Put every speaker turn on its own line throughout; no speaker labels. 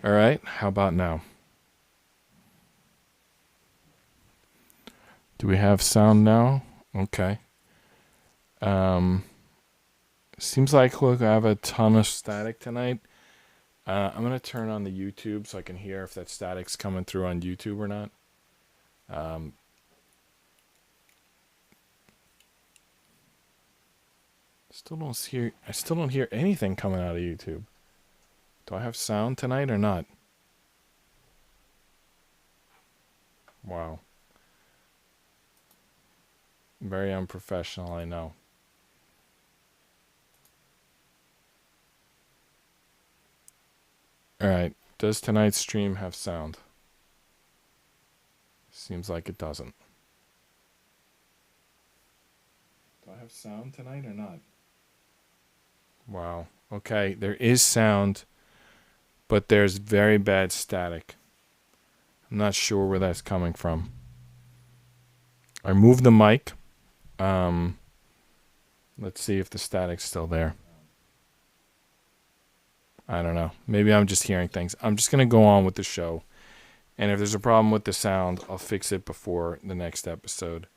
All right, how about now? Do we have sound now? Okay. Seems like we'll have a ton of static tonight. I'm going to turn on the YouTube so I can hear if that static's coming through on YouTube or not. I still don't hear anything coming out of YouTube. Do I have sound tonight or not? Wow. Very unprofessional, I know. All right. Does tonight's stream have sound? Seems like it doesn't. Do I have sound tonight or not? Wow. Okay, there is sound, but there's very bad static. I'm not sure where that's coming from. I moved the mic. Let's see if the static's still there. I don't know. Maybe I'm just hearing things. I'm just going to go on with the show. And if there's a problem with the sound, I'll fix it before the next episode.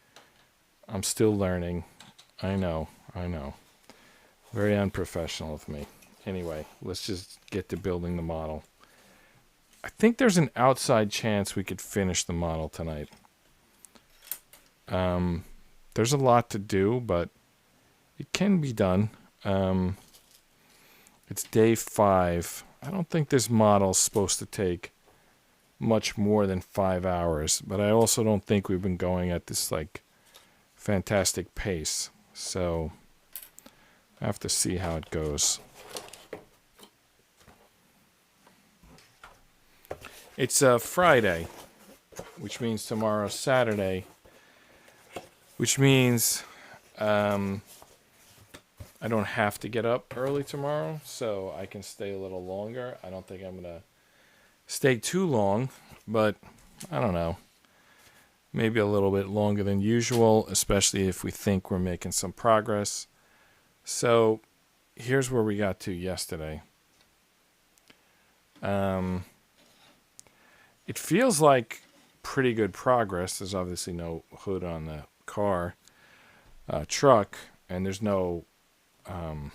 I'm still learning. I know. Very unprofessional of me. Anyway, let's just get to building the model. I think there's an outside chance we could finish the model tonight. There's a lot to do, but it can be done. It's day 5. I don't think this model's supposed to take much more than 5 hours, but I also don't think we've been going at this like fantastic pace. So I have to see how it goes. It's Friday, which means tomorrow's Saturday, which means I don't have to get up early tomorrow, so I can stay a little longer. I don't think I'm going to stay too long, but I don't know. Maybe a little bit longer than usual, especially if we think we're making some progress. So here's where we got to yesterday. It feels like pretty good progress. There's obviously no hood on the car, truck, and there's no, the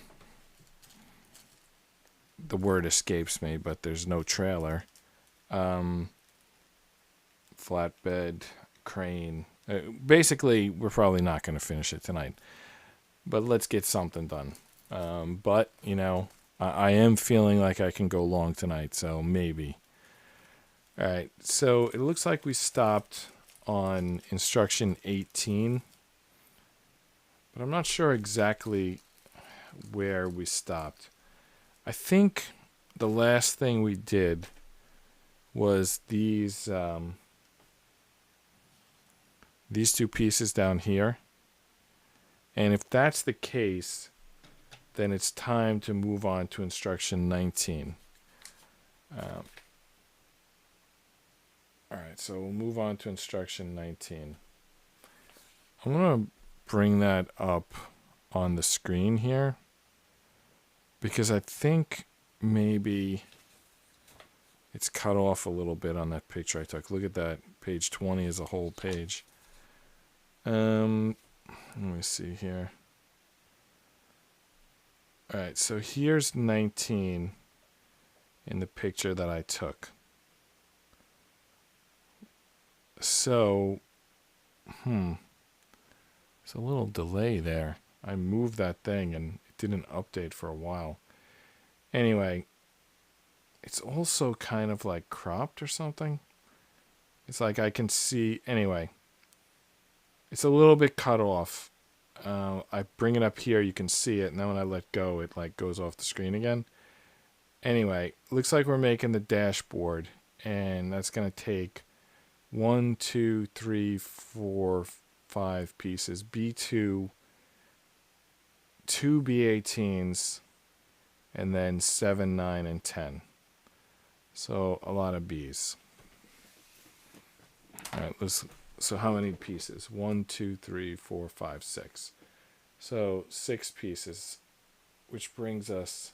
word escapes me, but there's no trailer. Flatbed, crane. Basically, we're probably not going to finish it tonight. But let's get something done. But, I am feeling like I can go long tonight, so maybe. All right, so it looks like we stopped on instruction 18. But I'm not sure exactly where we stopped. I think the last thing we did was these two pieces down here. And if that's the case, then it's time to move on to instruction 19. All right, so we'll move on to instruction 19. I'm going to bring that up on the screen here because I think maybe it's cut off a little bit on that picture I took. Look at that. Page 20 is a whole page. Let me see here. All right, so here's 19 in the picture that I took. So, there's a little delay there. I moved that thing and it didn't update for a while. Anyway, it's also kind of like cropped or something. It's like I can see, anyway, it's a little bit cut off. I bring it up here, you can see it, and then when I let go, it like goes off the screen again. Anyway, looks like we're making the dashboard, and that's going to take 1, 2, 3, 4, 5 pieces. B2, 2 B18s, and then 7, 9, and 10. So a lot of Bs. All right, so how many pieces? 1, 2, 3, 4, 5, 6. So 6 pieces, which brings us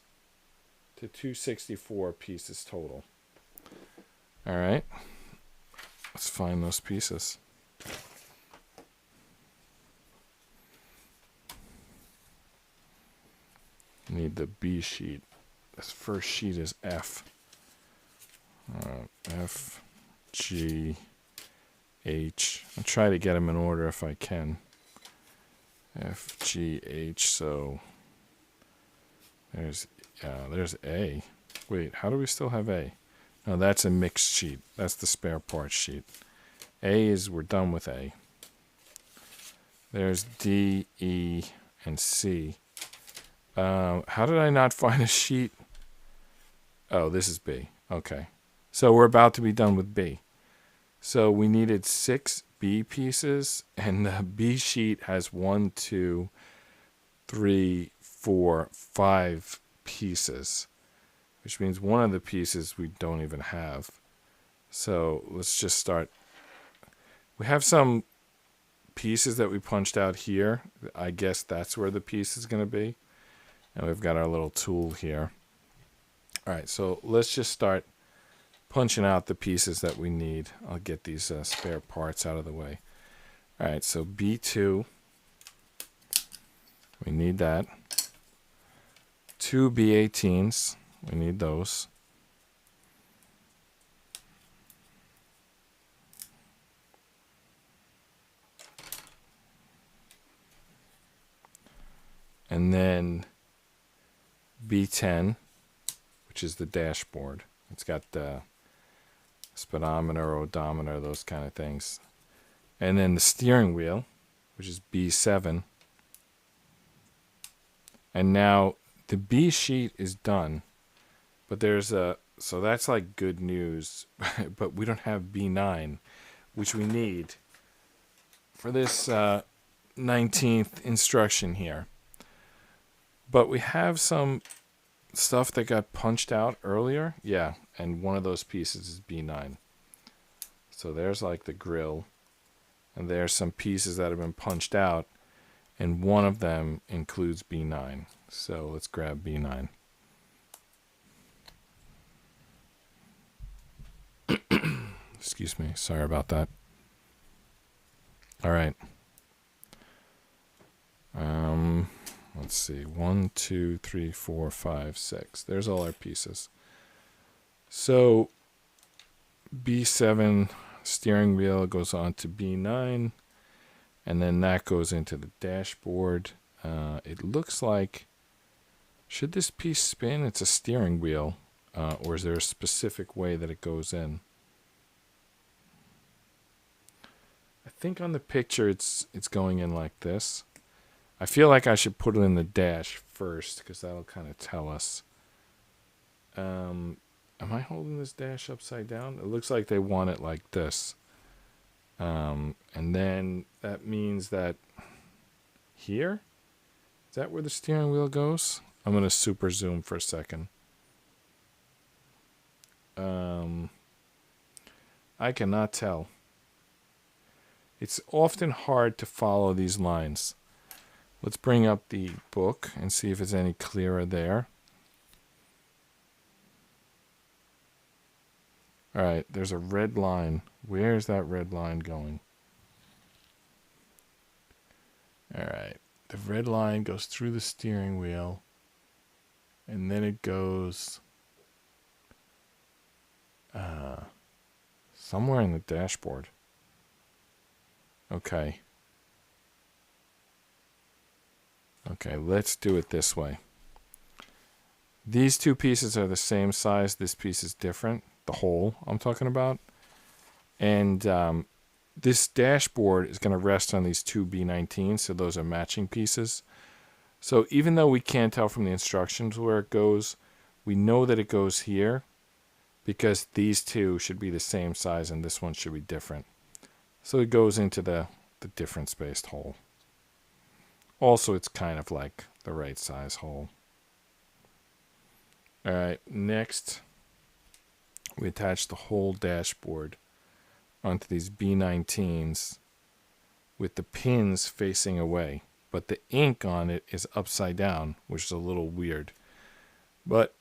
to 264 pieces total. All right. Let's find those pieces. Need the B sheet. This first sheet is F. F, G, H. I'll try to get them in order if I can. F, G, H. So there's A. Wait, how do we still have A? No, that's a mixed sheet. That's the spare parts sheet. A is, we're done with A. There's D, E, and C. How did I not find a sheet? Oh, this is B. Okay. So we're about to be done with B. So we needed 6 B pieces, and the B sheet has 1, 2, 3, 4, 5 pieces, which means one of the pieces we don't even have. So let's just start. We have some pieces that we punched out here. I guess that's where the piece is going to be. And we've got our little tool here. All right, so let's just start punching out the pieces that we need. I'll get these spare parts out of the way. All right, so B2, we need that. 2 B18s, we need those. And then B10, which is the dashboard. It's got the speedometer, odometer, those kind of things. And then the steering wheel, which is B7. And now the B sheet is done, but there's a, so that's like good news, but we don't have B9, which we need for this 19th instruction here. But we have some stuff that got punched out earlier. Yeah, and one of those pieces is B9. So there's like the grill, and there's some pieces that have been punched out, and one of them includes B9. So let's grab B9. Excuse me, sorry about that. All right. Let's see, 1, 2, 3, 4, 5, 6. There's all our pieces. So B7 steering wheel goes on to B9, and then that goes into the dashboard. It looks like, should this piece spin? It's a steering wheel, or is there a specific way that it goes in? I think on the picture it's going in like this. I feel like I should put it in the dash first because that'll kind of tell us. Am I holding this dash upside down? It looks like they want it like this. And then that means that here, is that where the steering wheel goes? I'm going to super zoom for a second. I cannot tell. It's often hard to follow these lines. Let's bring up the book and see if it's any clearer there. All right, there's a red line. Where is that red line going? All right, the red line goes through the steering wheel, and then it goes somewhere in the dashboard. Okay. Okay, let's do it this way. These two pieces are the same size. This piece is different. The hole I'm talking about. And this dashboard is going to rest on these two B19s, so those are matching pieces. So even though we can't tell from the instructions where it goes, we know that it goes here because these two should be the same size and this one should be different. So it goes into the different spaced hole. Also, it's kind of like the right size hole. All right, next, we attach the whole dashboard onto these B19s with the pins facing away. But the ink on it is upside down, which is a little weird. But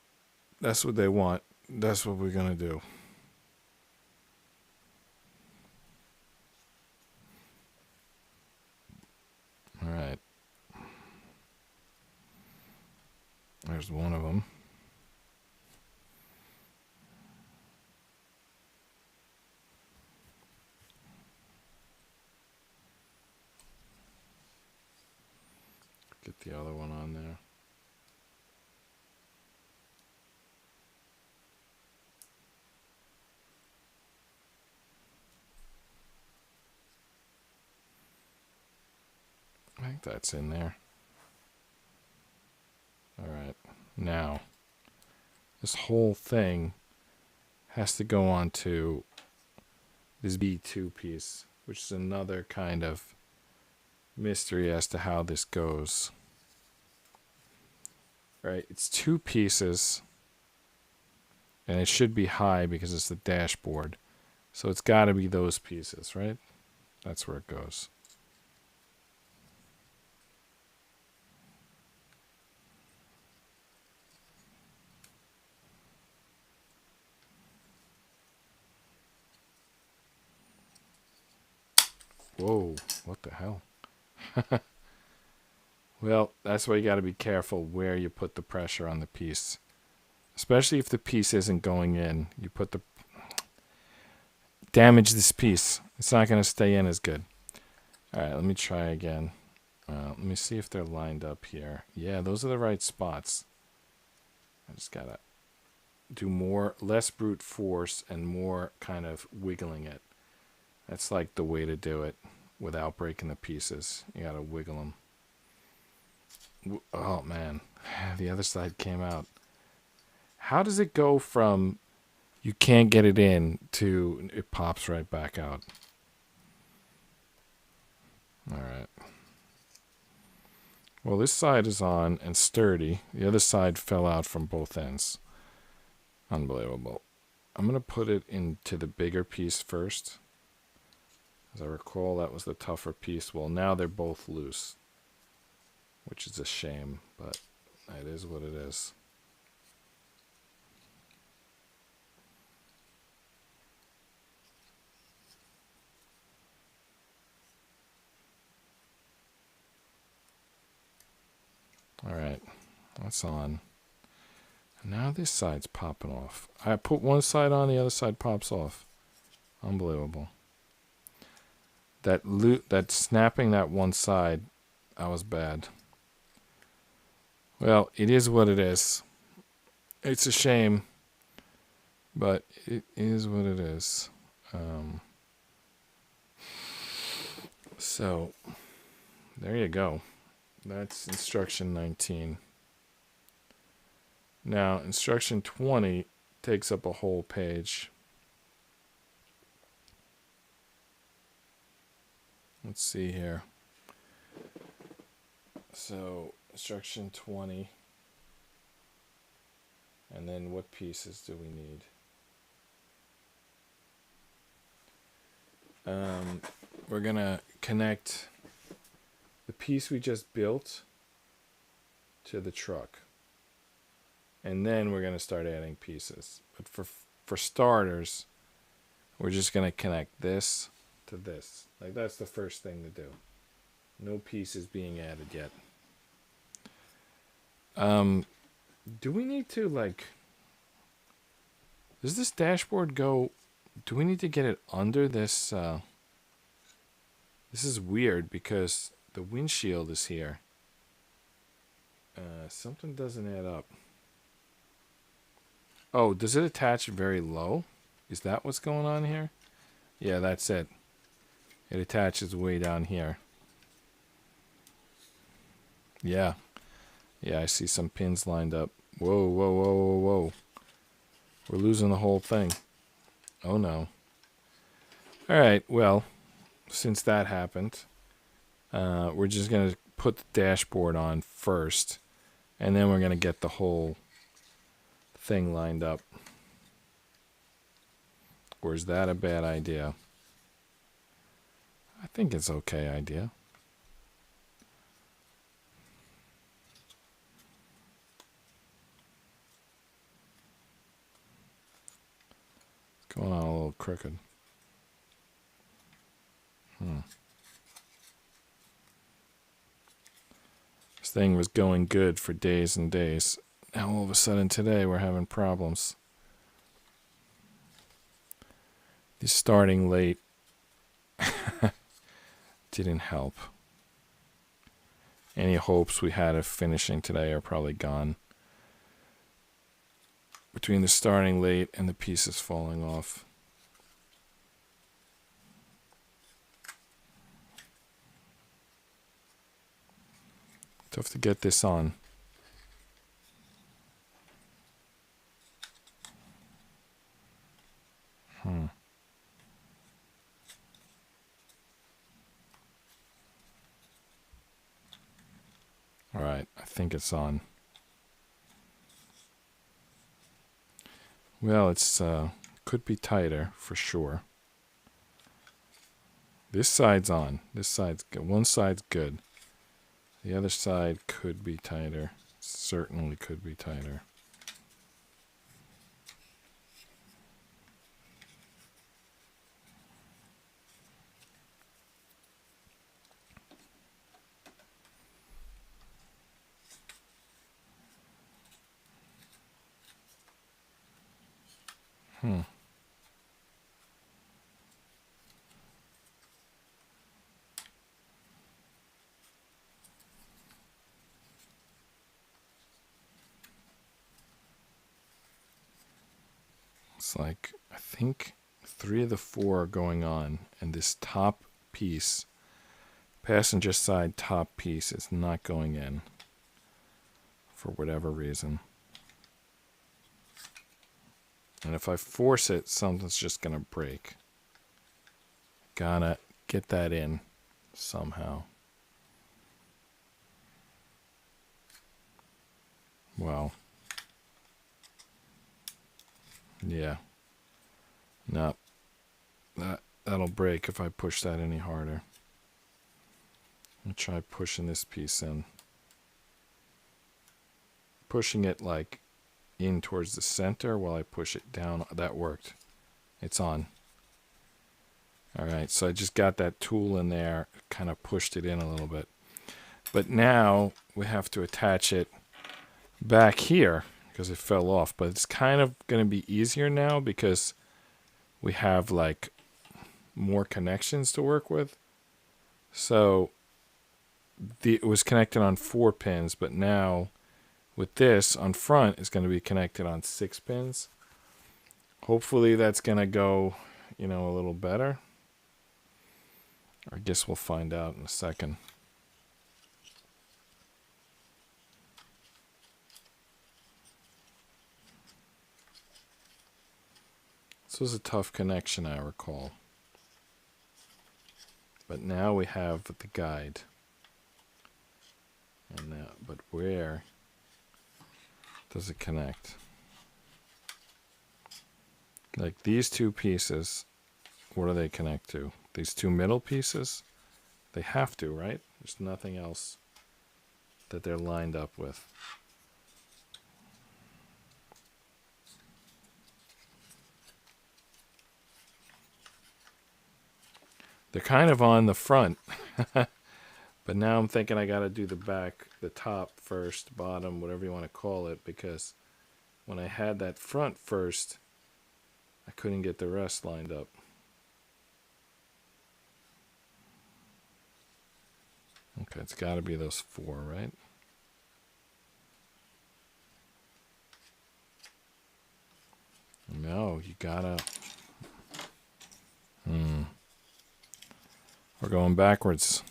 that's what they want. That's what we're going to do. All right. There's one of them. Get the other one on there. I think that's in there. All right. Now, this whole thing has to go onto this B2 piece, which is another kind of mystery as to how this goes. Right? It's two pieces, and it should be high because it's the dashboard. So it's got to be those pieces, right? That's where it goes. Whoa, what the hell? Well, that's why you got to be careful where you put the pressure on the piece. Especially if the piece isn't going in. You put the... Damage this piece. It's not going to stay in as good. Alright, let me try again. Let me see if they're lined up here. Yeah, those are the right spots. I just got to do less brute force and more kind of wiggling it. That's like the way to do it without breaking the pieces. You got to wiggle them. Oh, man. The other side came out. How does it go from you can't get it in to it pops right back out? All right. Well, this side is on and sturdy. The other side fell out from both ends. Unbelievable. I'm going to put it into the bigger piece first. As I recall, that was the tougher piece. Well, now they're both loose, which is a shame, but it is what it is. All right, that's on. And now this side's popping off. I put one side on, the other side pops off. Unbelievable. That snapping that one side, that was bad. Well, it is what it is. It's a shame, but it is what it is. So, there you go. That's instruction 19. Now, instruction 20 takes up a whole page. Let's see here. So, instruction 20. And then what pieces do we need? We're going to connect the piece we just built to the truck. And then we're going to start adding pieces. But for starters, we're just going to connect this to this. Like, that's the first thing to do. No pieces being added yet. Do we need to, like... Does this dashboard go... Do we need to get it under this... This is weird because the windshield is here. Something doesn't add up. Oh, does it attach very low? Is that what's going on here? Yeah, that's it. It attaches way down here. Yeah. Yeah, I see some pins lined up. Whoa, whoa, whoa, whoa, whoa. We're losing the whole thing. Oh, no. All right, well, since that happened, we're just going to put the dashboard on first, and then we're going to get the whole thing lined up. Or is that a bad idea? I think it's okay idea. It's going on a little crooked. This thing was going good for days and days. Now all of a sudden today we're having problems. The starting late didn't help. Any hopes we had of finishing today are probably gone. Between the starting late and the pieces falling off. Tough to get this on. All right, I think it's on. Well, it's could be tighter for sure. This side's on. This side's good. One side's good. The other side could be tighter. Certainly could be tighter. It's like, I think 3 of the 4 are going on, and this top piece, passenger side top piece, is not going in for whatever reason. And if I force it, something's just going to break. Gotta get that in somehow. Well, yeah. No, that'll break if I push that any harder. I'll try pushing this piece in. Pushing it like in towards the center while I push it down. That worked. It's on. Alright, so I just got that tool in there, kind of pushed it in a little bit. But now we have to attach it back here because it fell off. But it's kind of going to be easier now because we have like more connections to work with. So it was connected on 4 pins, but now with this on front it's going to be connected on 6 pins. Hopefully that's going to go, a little better. I guess we'll find out in a second. This was a tough connection, I recall. But now we have the guide. And now, but where does it connect? Like these 2 pieces, what do they connect to? These 2 middle pieces? They have to, right? There's nothing else that they're lined up with. They're kind of on the front. But now I'm thinking I got to do the back, the top first, bottom, whatever you want to call it, because when I had that front first, I couldn't get the rest lined up. Okay, it's got to be those 4, right? No, you gotta... We're going backwards.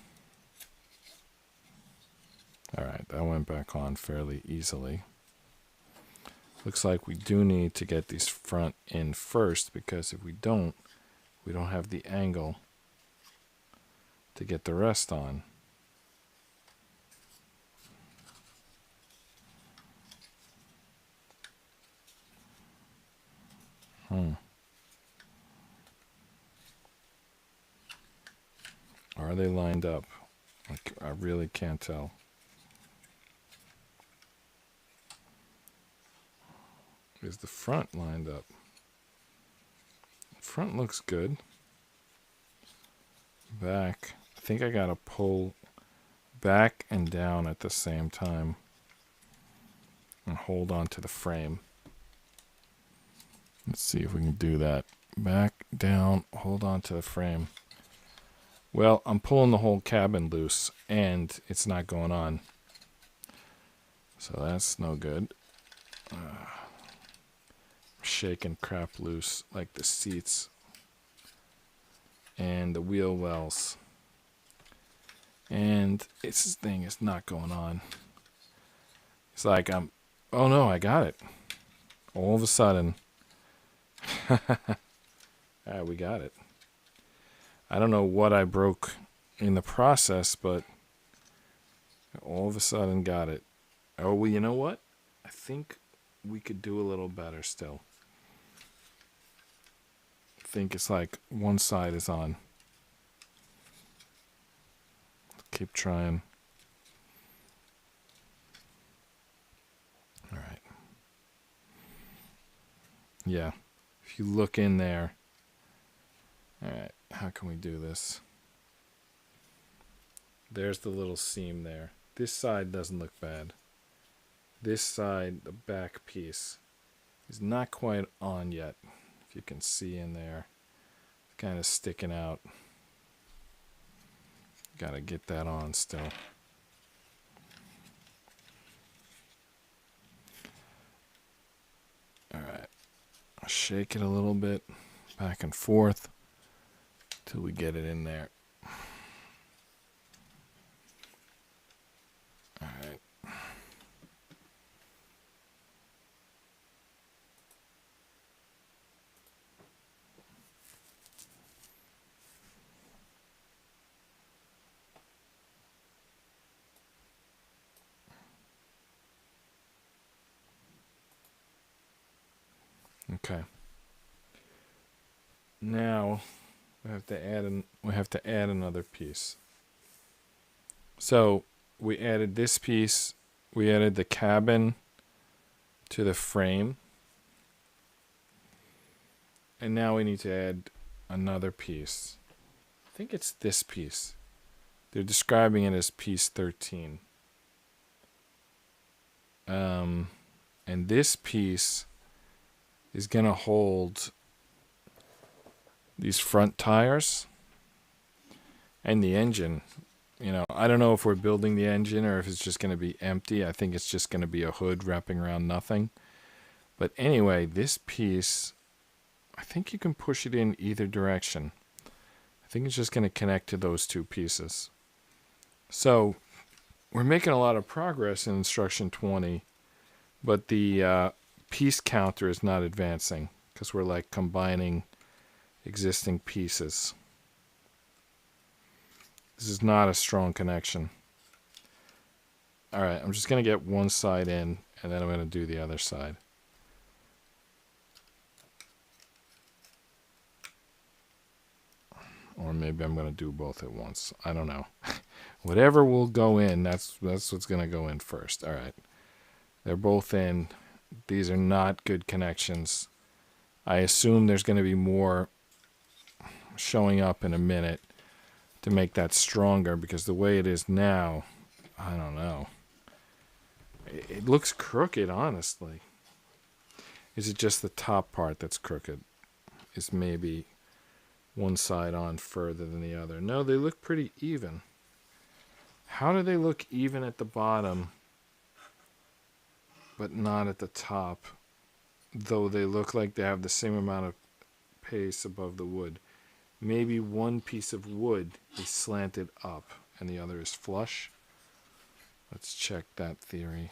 Alright, that went back on fairly easily. Looks like we do need to get these front in first, because if we don't have the angle to get the rest on. Are they lined up? I really can't tell. Is the front lined up? Front looks good. Back, I think I gotta pull back and down at the same time and hold on to the frame. Let's see if we can do that. Back, down, hold on to the frame. Well, I'm pulling the whole cabin loose and it's not going on. So that's no good. Shaking crap loose like the seats and the wheel wells. And this thing is not going on. It's like oh no, I got it. All of a sudden. We got it. I don't know what I broke in the process, but all of a sudden got it. Oh, well, you know what? I think we could do a little better still. I think it's like one side is on. Keep trying. All right. Yeah. If you look in there. All right. How can we do this? There's the little seam there. This side doesn't look bad. This side, the back piece, is not quite on yet. If you can see in there. It's kind of sticking out. Got to get that on still. All right. I'll shake it a little bit back and forth till we get it in there. All right. Okay. Now we have to add another piece. So we added this piece. We added the cabin to the frame. And now we need to add another piece. I think it's this piece. They're describing it as piece 13. And this piece is going to hold these front tires and the engine. You know, I don't know if we're building the engine or if it's just going to be empty. I think it's just going to be a hood wrapping around nothing. But anyway, this piece, I think you can push it in either direction. I think it's just going to connect to those two pieces. So we're making a lot of progress in instruction 20, but the piece counter is not advancing because we're like combining existing pieces. This is not a strong connection. All right, I'm just going to get one side in and then I'm going to do the other side. Or maybe I'm going to do both at once. I don't know. Whatever will go in, that's what's going to go in first. All right. They're both in. These are not good connections. I assume there's going to be more showing up in a minute to make that stronger because the way it is now, I don't know. It looks crooked, honestly. Is it just the top part that's crooked? Is maybe one side on further than the other? No, they look pretty even. How do they look even at the bottom but not at the top, though they look like they have the same amount of pace above the wood? Maybe one piece of wood is slanted up and the other is flush. Let's check that theory.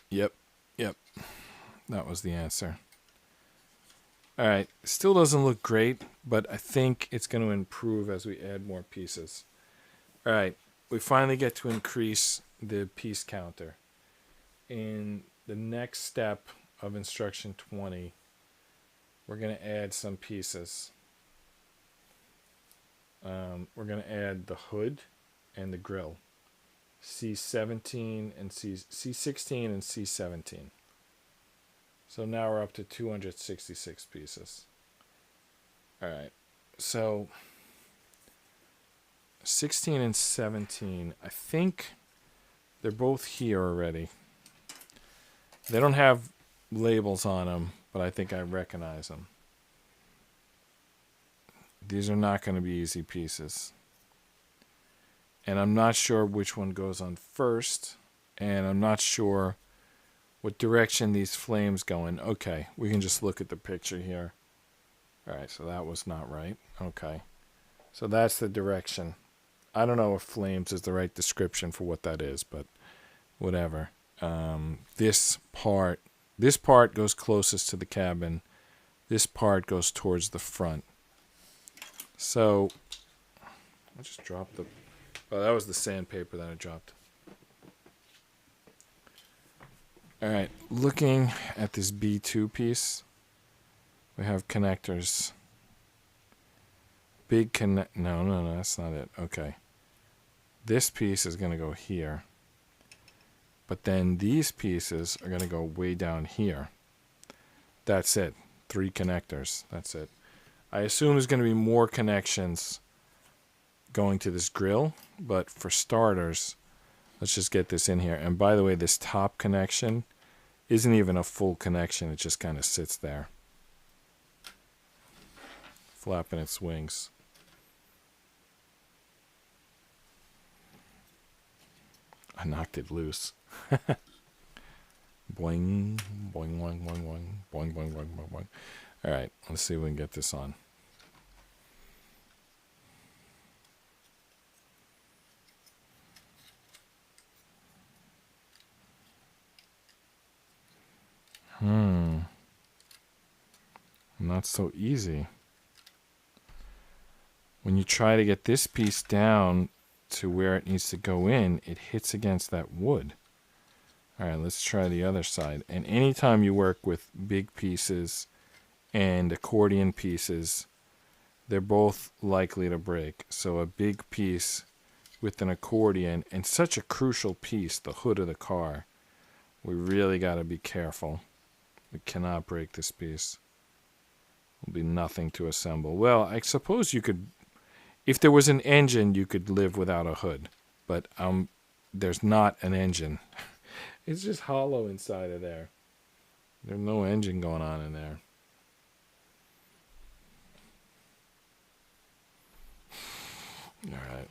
Yep. That was the answer. All right, still doesn't look great, but I think it's going to improve as we add more pieces. All right, we finally get to increase the piece counter. In the next step of instruction 20, we're going to add some pieces. We're going to add the hood and the grill. C17 and C16 and C17. So now we're up to 266 pieces. All right. So 16 and 17. I think they're both here already. They don't have labels on them, but I think I recognize them. These are not going to be easy pieces. And I'm not sure which one goes on first. And I'm not sure what direction these flames go in. Okay, we can just look at the picture here. All right, so that was not right. Okay, so that's the direction. I don't know if flames is the right description for what that is, but whatever. This part goes closest to the cabin. This part goes towards the front. So I just dropped the... Oh, that was the sandpaper that I dropped. All right, looking at this B2 piece, we have connectors. Big connect... No, that's not it. Okay. This piece is going to go here. But then these pieces are going to go way down here. That's it. 3 connectors. That's it. I assume there's going to be more connections going to this grill. But for starters, let's just get this in here. And by the way, this top connection isn't even a full connection. It just kind of sits there, flapping its wings. I knocked it loose. Boing, boing, boing, boing, boing, boing, boing, boing, boing, boing. All right, let's see if we can get this on. Not so easy. When you try to get this piece down to where it needs to go in, it hits against that wood. All right, let's try the other side. And anytime you work with big pieces and accordion pieces, they're both likely to break. So a big piece with an accordion, and such a crucial piece, the hood of the car, we really got to be careful. We cannot break this piece. Will be nothing to assemble. Well, I suppose you could, if there was an engine, you could live without a hood. But there's not an engine. It's just hollow inside of there. There's no engine going on in there. All right.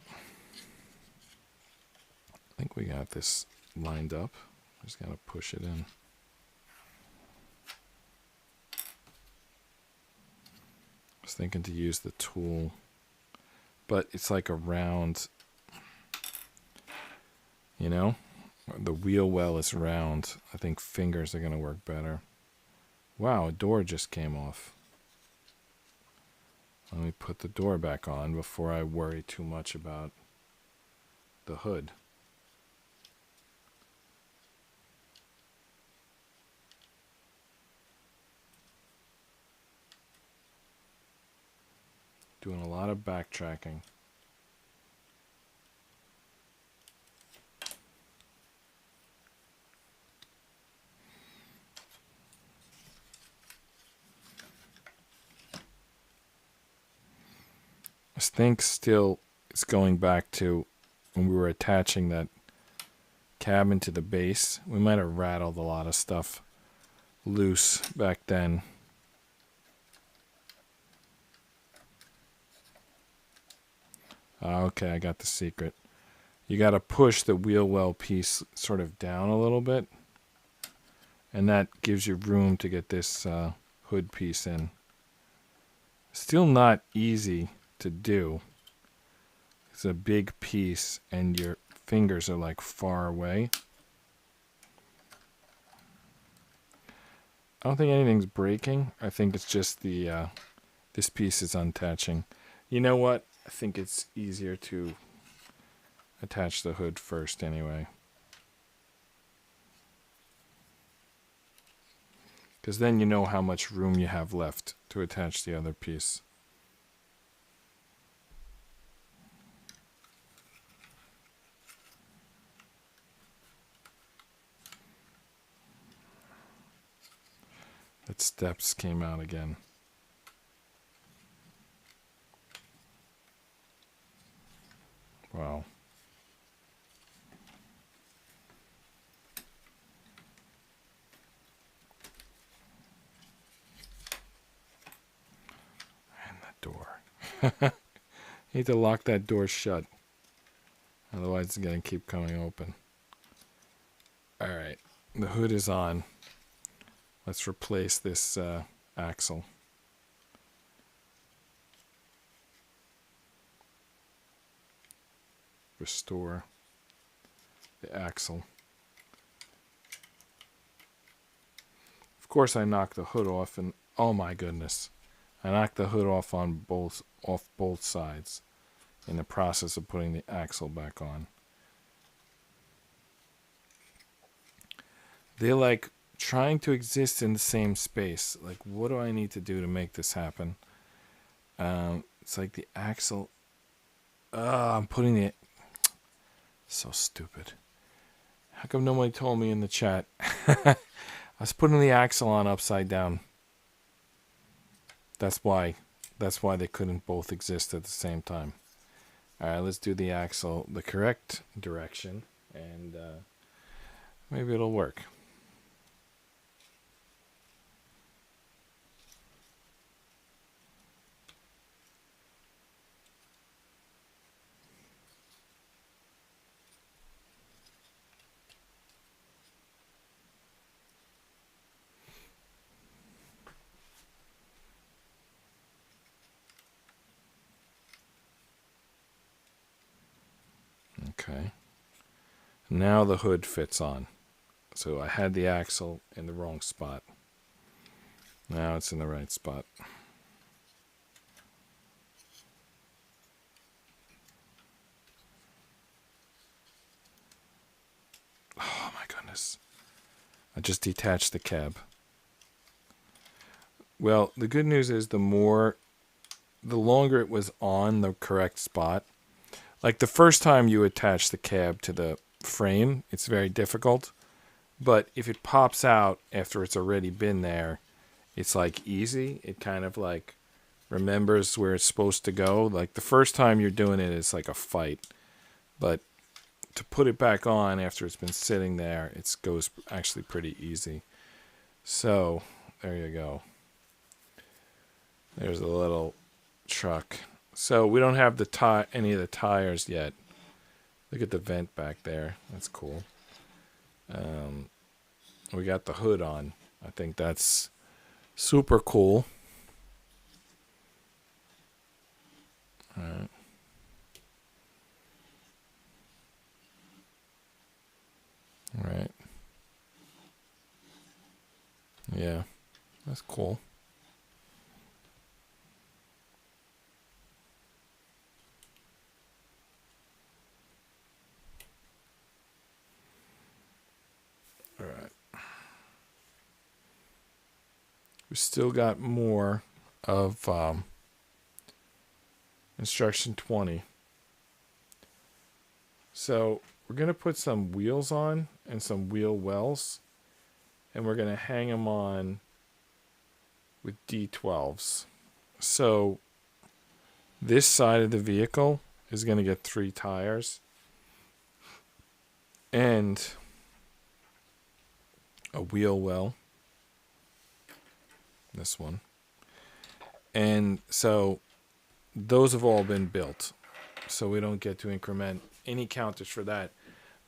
I think we got this lined up. Just got to push it in. I was thinking to use the tool, but it's like a round, you know? The wheel well is round. I think fingers are going to work better. Wow, a door just came off. Let me put the door back on before I worry too much about the hood. Doing a lot of backtracking. This thing still is going back to when we were attaching that cabin to the base. We might have rattled a lot of stuff loose back then. Okay, I got the secret. You got to push the wheel well piece sort of down a little bit, and that gives you room to get this hood piece in. Still not easy to do. It's a big piece, and your fingers are like far away. I don't think anything's breaking. I think it's just the this piece is untaching. You know what? I think it's easier to attach the hood first anyway. Because then you know how much room you have left to attach the other piece. That steps came out again. Wow. And the door. Need to lock that door shut. Otherwise it's going to keep coming open. Alright. The hood is on. Let's replace this axle. Restore the axle. Of course I knocked the hood off and oh my goodness. I knocked the hood off both sides in the process of putting the axle back on. They're like trying to exist in the same space. Like, what do I need to do to make this happen? It's like the axle. I'm putting it. So stupid. How come nobody told me in the chat? I was putting the axle on upside down. That's why they couldn't both exist at the same time. Alright, let's do the axle the correct direction, and maybe it'll work. Okay. Now the hood fits on. So I had the axle in the wrong spot. Now it's in the right spot. Oh my goodness. I just detached the cab. Well, the good news is the longer it was on the correct spot. Like the first time you attach the cab to the frame, it's very difficult. But if it pops out after it's already been there, it's like easy. It kind of like remembers where it's supposed to go. Like the first time you're doing it, it's like a fight. But to put it back on after it's been sitting there, it goes actually pretty easy. So there you go. There's a little truck. So we don't have any of the tires yet. Look at the vent back there. That's cool. We got the hood on. I think that's super cool. All right. All right. Yeah, that's cool. All right. We still got more of instruction 20. So we're going to put some wheels on and some wheel wells, and we're going to hang them on with D12s. So this side of the vehicle is going to get 3 tires and a wheel well. This one. And so those have all been built. So we don't get to increment any counters for that.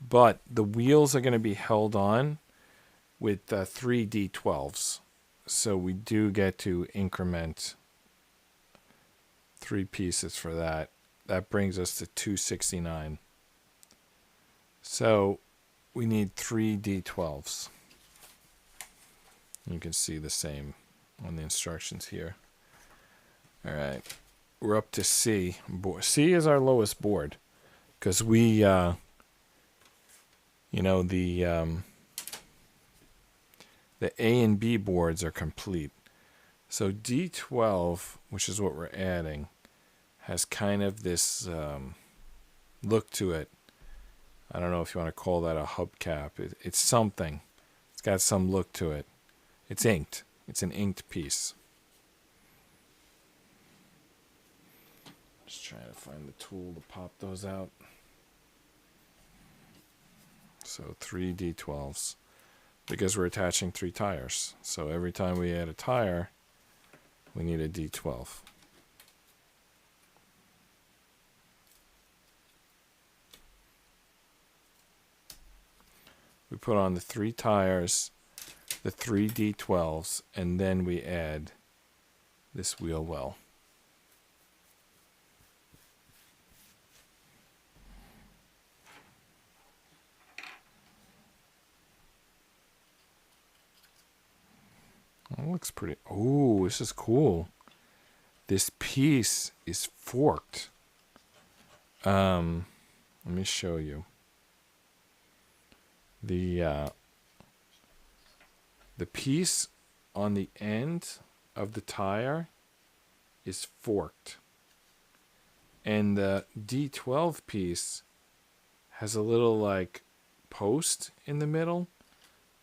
But the wheels are going to be held on with 3 D12s. So we do get to increment 3 pieces for that. That brings us to 269. So we need 3 D12s. You can see the same on the instructions here. All right. We're up to C. C is our lowest board because we, the A and B boards are complete. So D12, which is what we're adding, has kind of this look to it. I don't know if you want to call that a hubcap. It's something. It's got some look to it. It's inked. It's an inked piece. Just trying to find the tool to pop those out. So 3 D12s. Because we're attaching 3 tires. So every time we add a tire, we need a D12. We put on the 3 tires, the 3 D12s, and then we add this wheel well. That looks pretty. Oh, this is cool. This piece is forked. Let me show you. The piece on the end of the tire is forked. And the D12 piece has a little like post in the middle.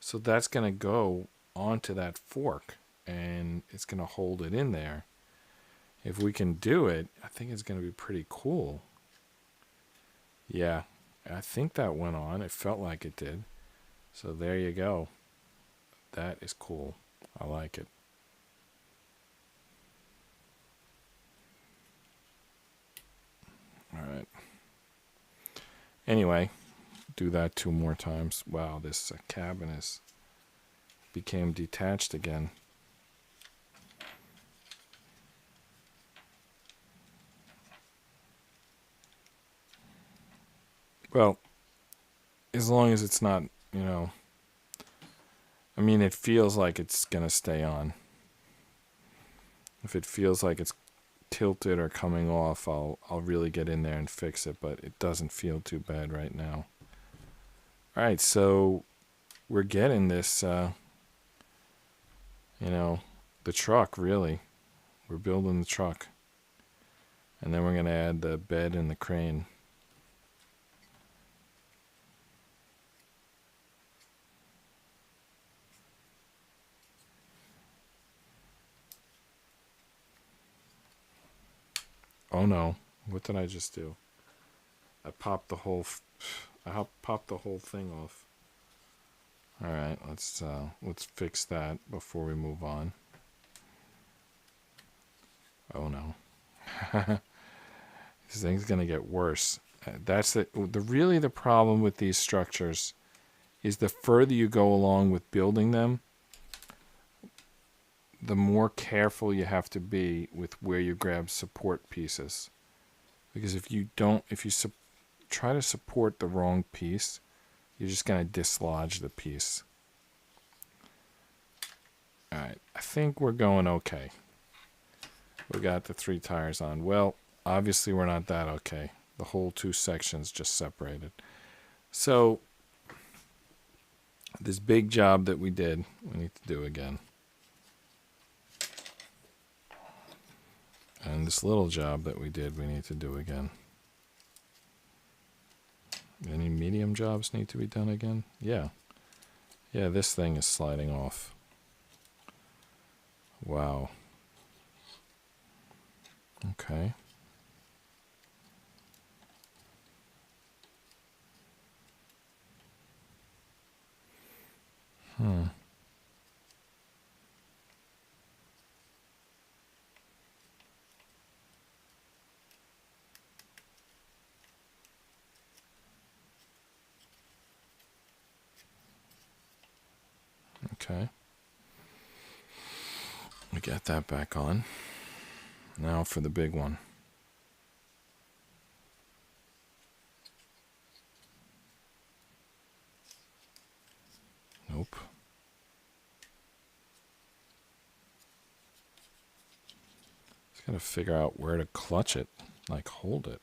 So that's going to go onto that fork and it's going to hold it in there. If we can do it, I think it's going to be pretty cool. Yeah, I think that went on. It felt like it did. So there you go. That is cool. I like it. All right. Anyway, do that 2 more times. Wow, this cabin became detached again. Well, as long as it's not, I mean, it feels like it's going to stay on. If it feels like it's tilted or coming off, I'll really get in there and fix it, but it doesn't feel too bad right now. All right, so we're getting this, the truck, really. We're building the truck. And then we're going to add the bed and the crane. Oh no, what did I just do? I popped the whole thing off. All right, let's fix that before we move on. Oh no. This thing's going to get worse. That's really the problem with these structures is the further you go along with building them, the more careful you have to be with where you grab support pieces. Because if you try to support the wrong piece, you're just going to dislodge the piece. All right, I think we're going okay. We got the 3 tires on. Well, obviously we're not that okay. The whole 2 sections just separated. So this big job that we did, we need to do again. And this little job that we did, we need to do again. Any medium jobs need to be done again? Yeah. Yeah, this thing is sliding off. Wow. Okay. Okay. We got that back on. Now for the big one. Nope. Just gotta figure out where to clutch it, like hold it.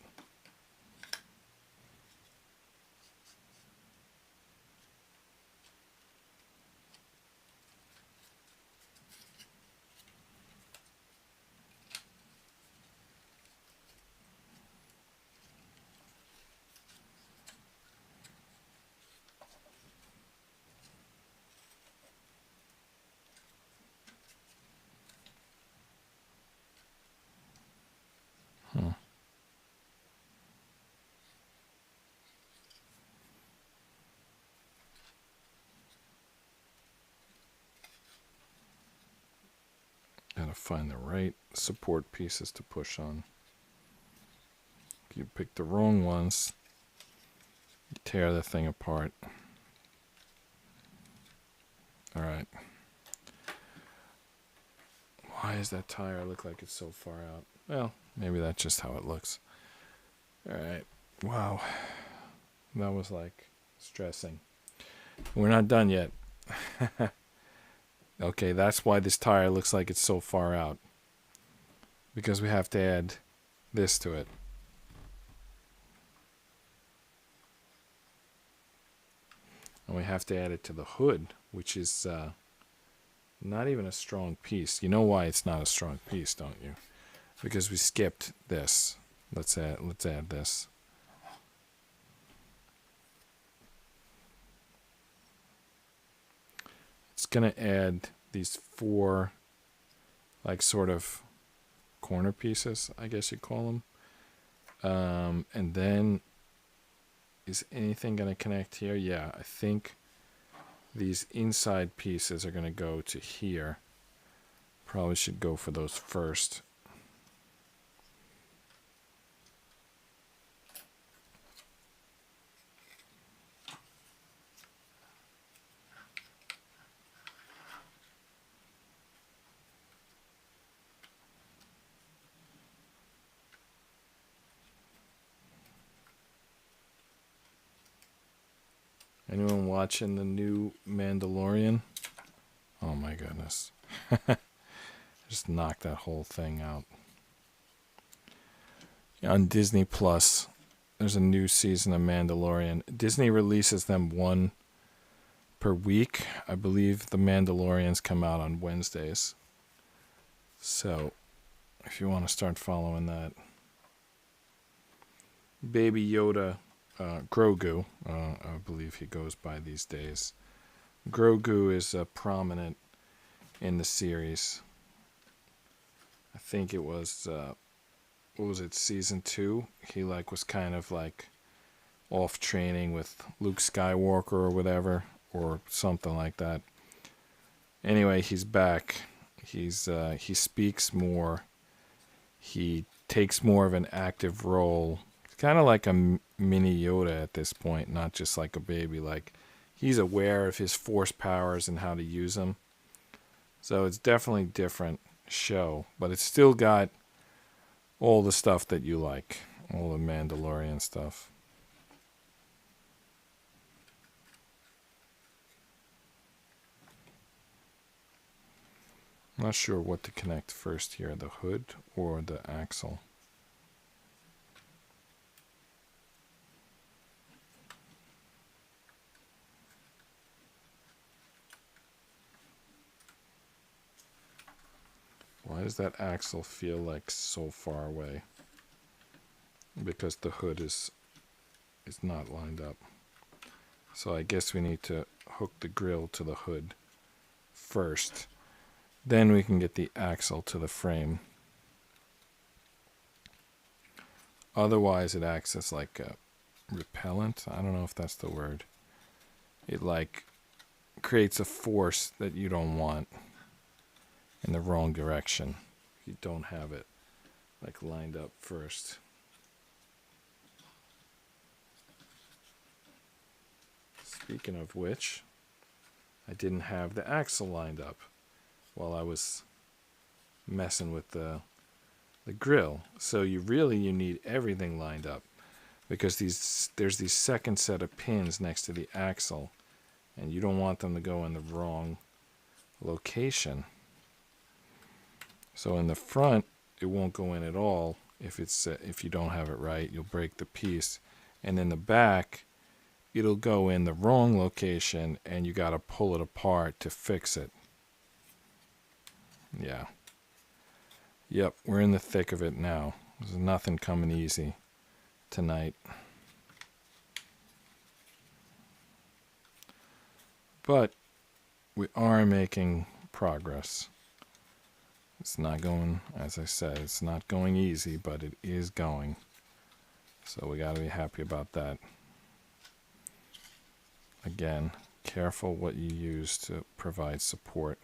gotta find the right support pieces to push on. If you pick the wrong ones, you tear the thing apart. Alright. Why does that tire look like it's so far out? Well, maybe that's just how it looks. Alright. Wow. That was like stressing. We're not done yet. Okay, that's why this tire looks like it's so far out. Because we have to add this to it. And we have to add it to the hood, which is not even a strong piece. You know why it's not a strong piece, don't you? Because we skipped this. Let's add this. It's going to add these 4 like sort of corner pieces, I guess you'd call them. And then is anything going to connect here? Yeah, I think these inside pieces are going to go to here. Probably should go for those first. Anyone watching the new Mandalorian? Oh my goodness. Just knocked that whole thing out. On Disney Plus, there's a new season of Mandalorian. Disney releases them 1 per week. I believe the Mandalorians come out on Wednesdays. So, if you want to start following that. Baby Yoda, Grogu, I believe he goes by these days. Grogu is prominent in the series. I think it was, what was it, season 2? He was kind of off training with Luke Skywalker or whatever, or something like that. Anyway, he's back. He speaks more. He takes more of an active role. It's kind of like a mini Yoda at this point, not just like a baby. He's aware of his force powers and how to use them. So it's definitely different show, but it's still got all the stuff that you like, all the Mandalorian stuff. I'm not sure what to connect first here, the hood or the axle. Why does that axle feel like so far away? Because the hood is not lined up. So I guess we need to hook the grill to the hood first. Then we can get the axle to the frame. Otherwise it acts as like a repellent. I don't know if that's the word. It creates a force that you don't want in the wrong direction. You don't have it lined up first. Speaking of which, I didn't have the axle lined up while I was messing with the grill. So you need everything lined up, because there's these second set of pins next to the axle, and you don't want them to go in the wrong location. So in the front, it won't go in at all. If you don't have it right, you'll break the piece. And in the back, it'll go in the wrong location, and you got to pull it apart to fix it. Yeah. Yep, we're in the thick of it now. There's nothing coming easy tonight. But we are making progress. It's not going, as I said, it's not going easy, but it is going. So we got to be happy about that. Again, careful what you use to provide support.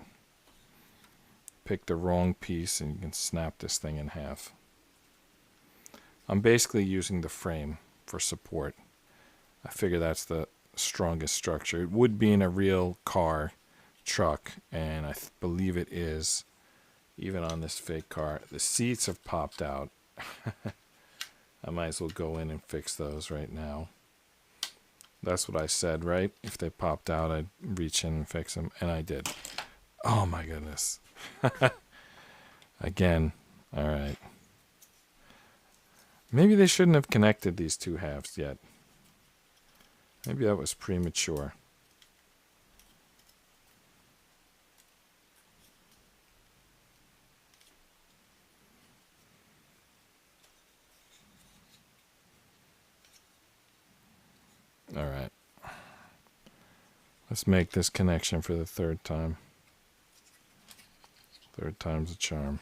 pick the wrong piece and you can snap this thing in half. I'm basically using the frame for support. I figure that's the strongest structure. It would be in a real car, truck, and I believe it is, even on this fake car. The seats have popped out. I might as well go in and fix those right now. That's what I said, right? If they popped out, I'd reach in and fix them, and I did. Oh my goodness. Again. All right. Maybe they shouldn't have connected these two halves yet. Maybe that was premature. All right. Let's make this connection for the third time. Third time's a charm.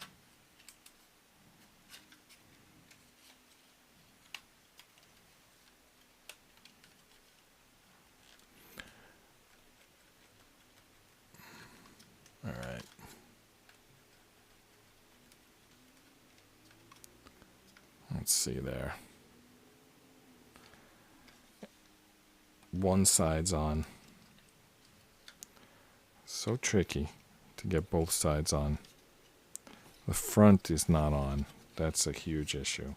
All right. Let's see there. One side's on. So tricky to get both sides on. The front is not on. That's a huge issue.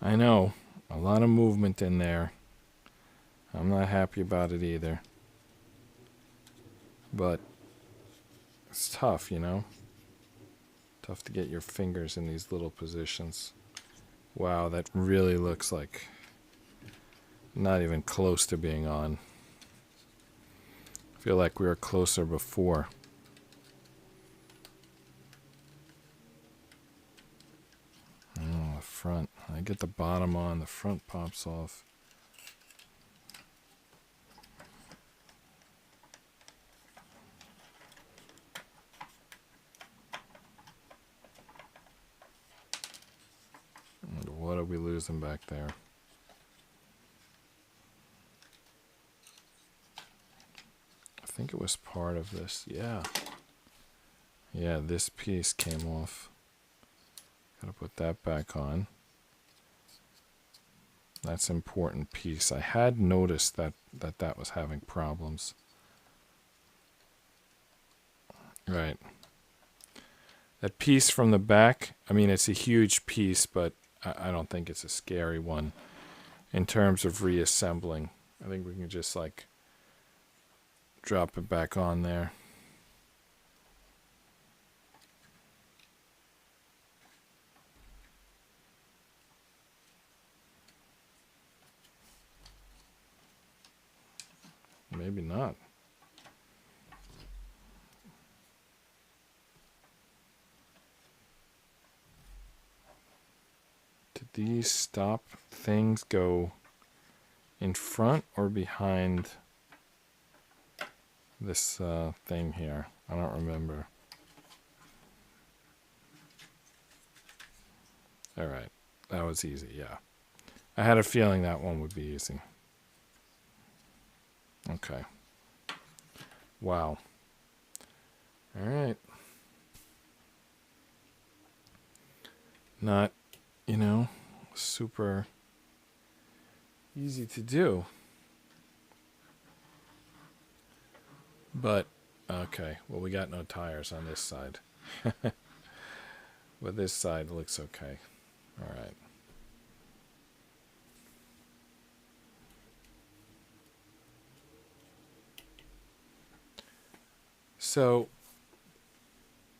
I know, a lot of movement in there. I'm not happy about it either. But it's tough, you know? Tough to get your fingers in these little positions. Wow, that really looks like not even close to being on. I feel like we were closer before. Oh, the front. I get the bottom on, the front pops off. And what are we losing back there? I think it was part of this. Yeah. Yeah, this piece came off. Gotta put that back on. That's an important piece. I had noticed that was having problems. Right. That piece from the back, I mean, it's a huge piece, but I don't think it's a scary one in terms of reassembling. I think we can just like drop it back on there. Maybe not. Did these stop things go in front or behind this thing here? I don't remember. All right. That was easy, yeah. I had a feeling that one would be easy. Okay. Wow. All right. Not, you know, super easy to do. But, okay. Well, we got no tires on this side. But this side looks okay. All right. So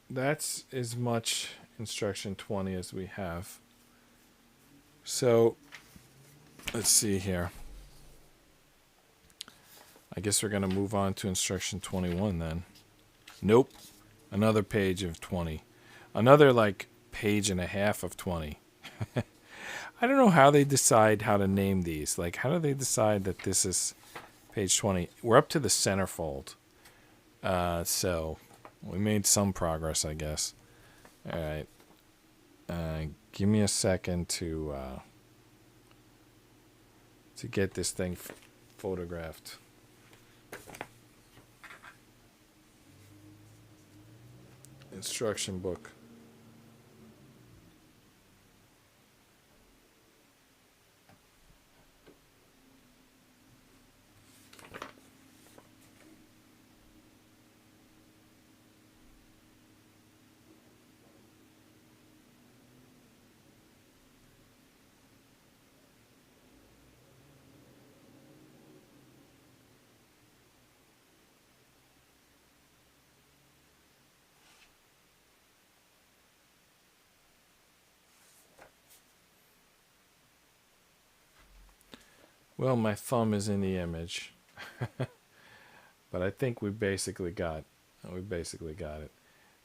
that's as much instruction 20 as we have. So let's see here. I guess we're going to move on to instruction 21 then. Nope. Another page of 20. Another like page and a half of 20. I don't know how they decide how to name these. Like, how do they decide that this is Page 20. We're up to the centerfold. So we made some progress, I guess. All right. Give me a second to get this thing photographed. Instruction book. Well, my thumb is in the image, but I think we basically got it. All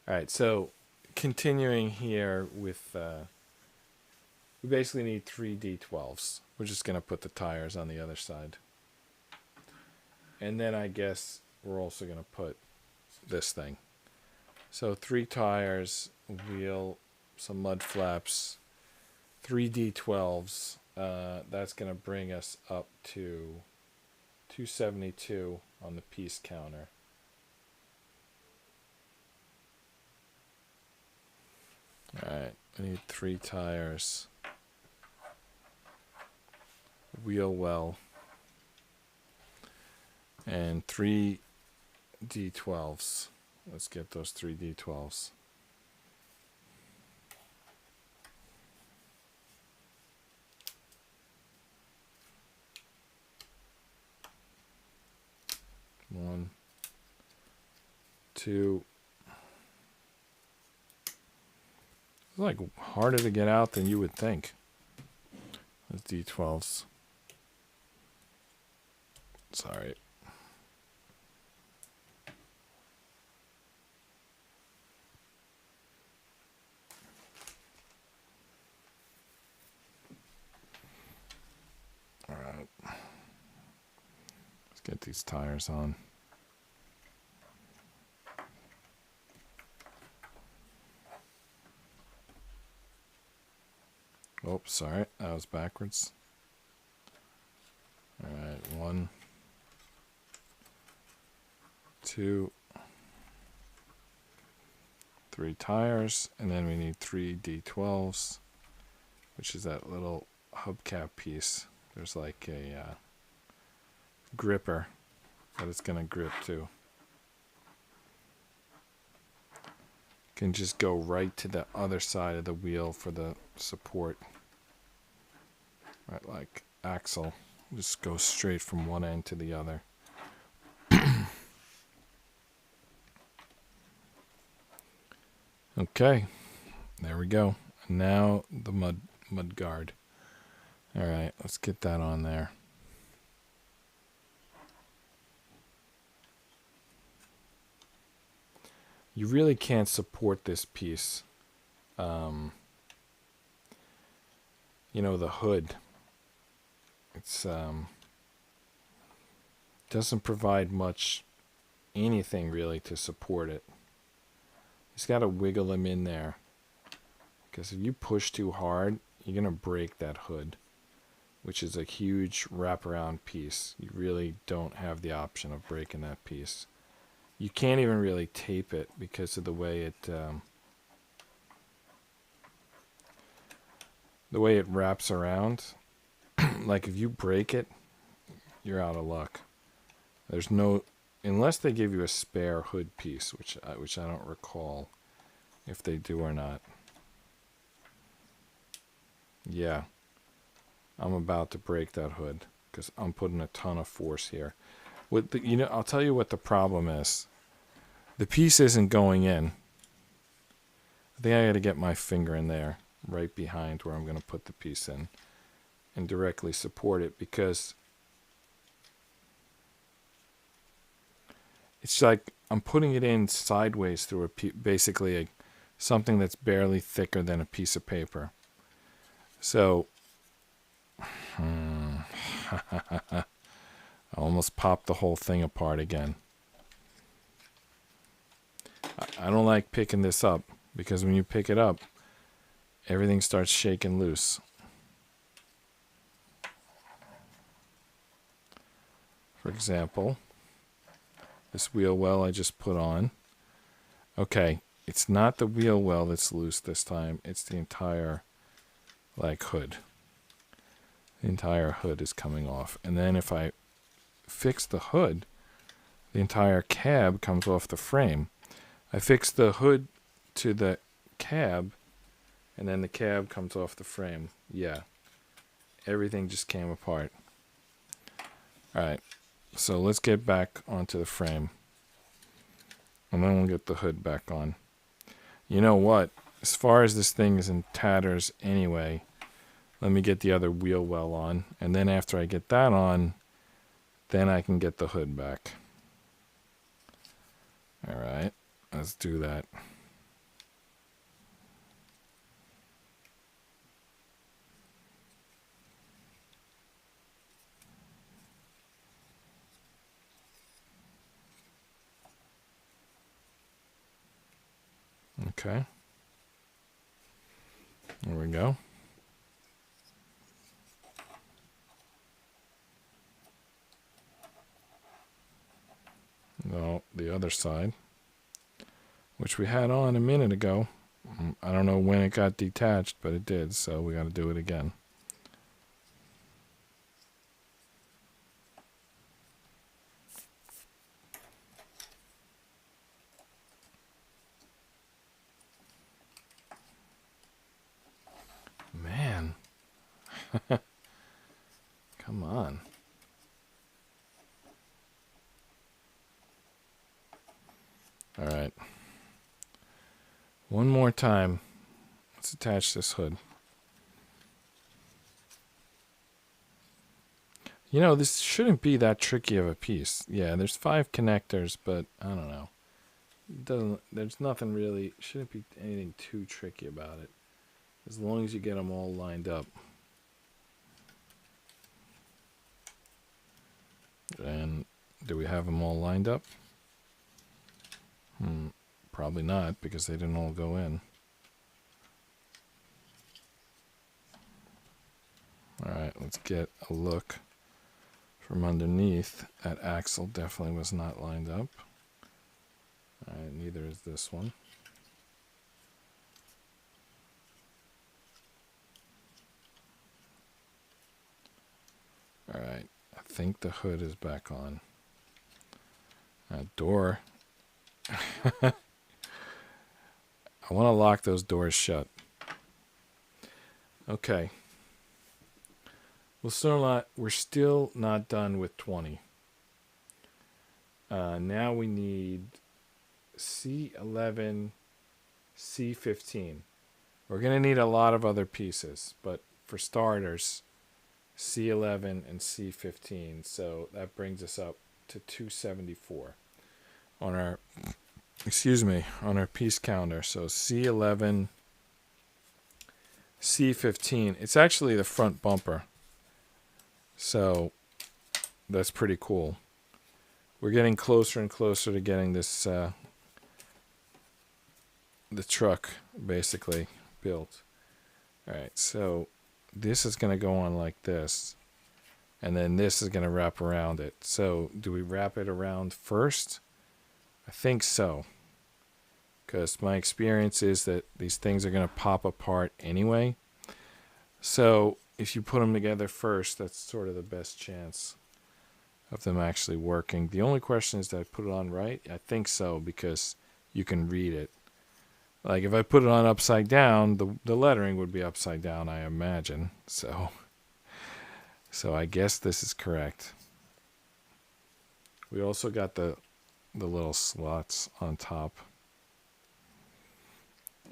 right, so continuing here with, we basically need 3 D12s. We're just going to put the tires on the other side. And then I guess we're also going to put this thing. So 3 tires, wheel, some mud flaps, 3 D12s. That's going to bring us up to 272 on the piece counter. Alright, I need 3 tires, wheel well, and 3 D12s. Let's get those 3 D12s. One, two. It's like harder to get out than you would think. Those D12s. Sorry. All right. Let's get these tires on. Oh, sorry, that was backwards. All right, 1, 2, 3 tires, and then we need 3 D12s, which is that little hubcap piece. There's like a gripper that it's going to grip to. Can just go right to the other side of the wheel for the support. Right, like axle. Just go straight from one end to the other. Okay, there we go. Now the mud guard. All right, let's get that on there. You really can't support this piece. You know, the hood. It's doesn't provide much anything really to support it. You just got to wiggle them in there, because if you push too hard, you're gonna break that hood, which is a huge wraparound piece. You really don't have the option of breaking that piece. You can't even really tape it because of the way it wraps around. Like if you break it, you're out of luck. There's no, unless they give you a spare hood piece, which I don't recall if they do or not. Yeah, I'm about to break that hood because I'm putting a ton of force here. With the, I'll tell you what the problem is. The piece isn't going in. I think I got to get my finger in there, right behind where I'm going to put the piece in, and directly support it, because it's like I'm putting it in sideways through basically something that's barely thicker than a piece of paper. So, oh almost popped the whole thing apart again. I don't like picking this up because when you pick it up, everything starts shaking loose. For example, this wheel well I just put on. Okay, it's not the wheel well that's loose this time. It's the entire hood. The entire hood is coming off. And then if I fix the hood, the entire cab comes off the frame. I fix the hood to the cab, and then the cab comes off the frame. Yeah, everything just came apart. All right, so let's get back onto the frame, and then we'll get the hood back on. You know what? As far as this thing is in tatters anyway, let me get the other wheel well on, and then after I get that on, then I can get the hood back. All right, let's do that. Okay. There we go. No, the other side, which we had on a minute ago. I don't know when it got detached, but it did, so we got to do it again. Man. Come on. All right. One more time. Let's attach this hood. You know, this shouldn't be that tricky of a piece. Yeah, there's 5 connectors, but I don't know. There's nothing really, shouldn't be anything too tricky about it. As long as you get them all lined up. And do we have them all lined up? Probably not, because they didn't all go in. Alright, let's get a look from underneath. That axle definitely was not lined up. Alright, neither is this one. Alright, I think the hood is back on. That door. I want to lock those doors shut. Okay. We're still not done with 20. Now we need C11, C15. We're going to need a lot of other pieces, but for starters, C11 and C15. So that brings us up to 274 on our, on our piece counter. So C11, C15. It's actually the front bumper. So that's pretty cool. We're getting closer and closer to getting this, the truck basically built. All right, so this is going to go on like this, and then this is going to wrap around it. So do we wrap it around first? I think so, because my experience is that these things are going to pop apart anyway. So if you put them together first, that's sort of the best chance of them actually working. The only question is, did I put it on right? I think so, because you can read it. Like if I put it on upside down, the lettering would be upside down, I imagine. So I guess this is correct. We also got the little slots on top.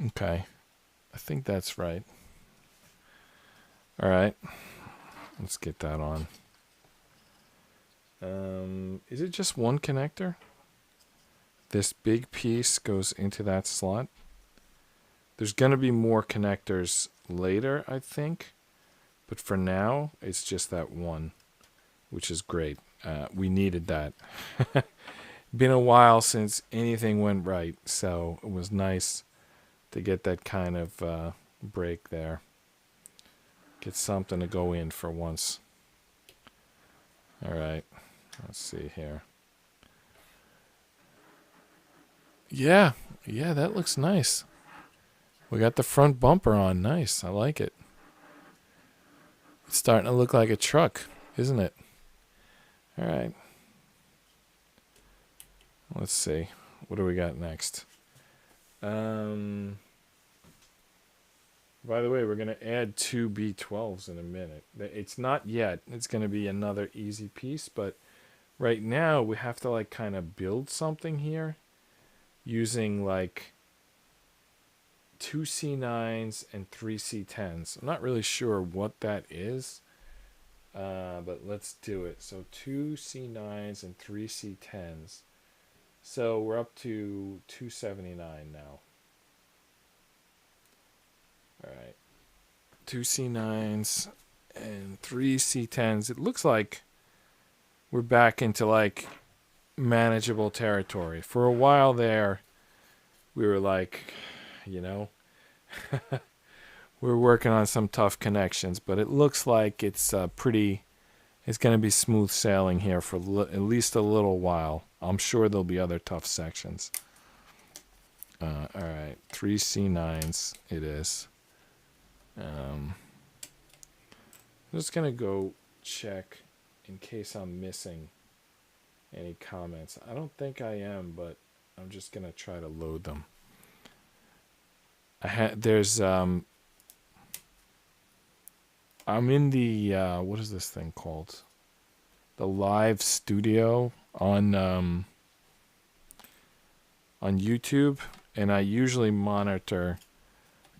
Okay. I think that's right. All right. Let's get that on. Is it just one connector? This big piece goes into that slot. There's going to be more connectors later, I think. But for now, it's just that one. which is great. We needed that. Been a while since anything went right, so it was nice to get that kind of break there. Get something to go in for once. All right, let's see here. Yeah, that looks nice. We got the front bumper on. Nice, I like it. It's starting to look like a truck, isn't it? All right. Let's see. What do we got next? By the way, we're going to add 2 B12s in a minute. It's not yet. It's going to be another easy piece, but right now we have to like kind of build something here using like 2 C9s and 3 C10s. I'm not really sure what that is, but let's do it. So 2 C9s and 3 C10s. So we're up to 279 now. All right. 2 C9s and 3 C10s. It looks like we're back into like manageable territory. For a while there, we were like, you know, we're working on some tough connections, but it looks like it's it's going to be smooth sailing here for at least a little while. I'm sure there'll be other tough sections. All right, 3 C9s it is. I'm just going to go check in case I'm missing any comments. I don't think I am, but I'm just going to try to load them. There's I'm in the what is this thing called? The live studio on YouTube, and I usually monitor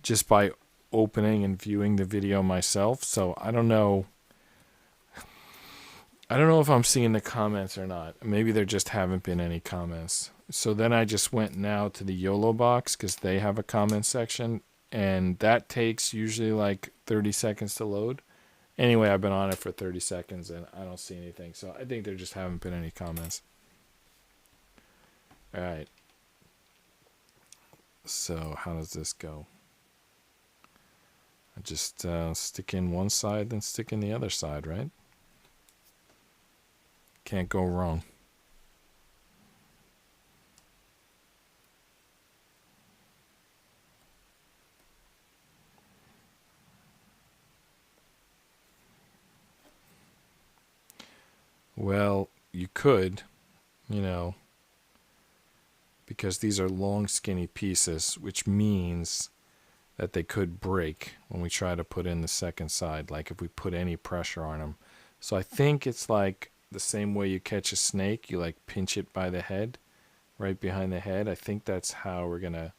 just by opening and viewing the video myself. So I don't know if I'm seeing the comments or not. Maybe there just haven't been any comments. So then I just went now to the YOLO box because they have a comment section, and that takes usually like 30 seconds to load. Anyway, I've been on it for 30 seconds and I don't see anything. So I think there just haven't been any comments. All right. So how does this go? I just stick in one side, then stick in the other side, right? Can't go wrong. Well, you could, because these are long, skinny pieces, which means that they could break when we try to put in the second side, like if we put any pressure on them. So I think it's like the same way you catch a snake, you like pinch it by the head, right behind the head. I think that's how we're going to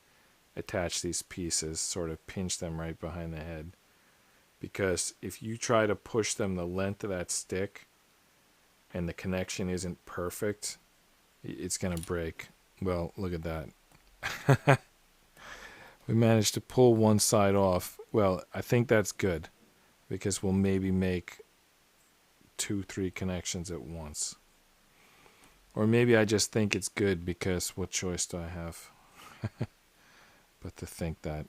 attach these pieces, sort of pinch them right behind the head. Because if you try to push them the length of that stick and the connection isn't perfect, it's going to break. Well, look at that. We managed to pull one side off. Well, I think that's good because we'll maybe make 2-3 connections at once. Or maybe I just think it's good because what choice do I have? But to think that,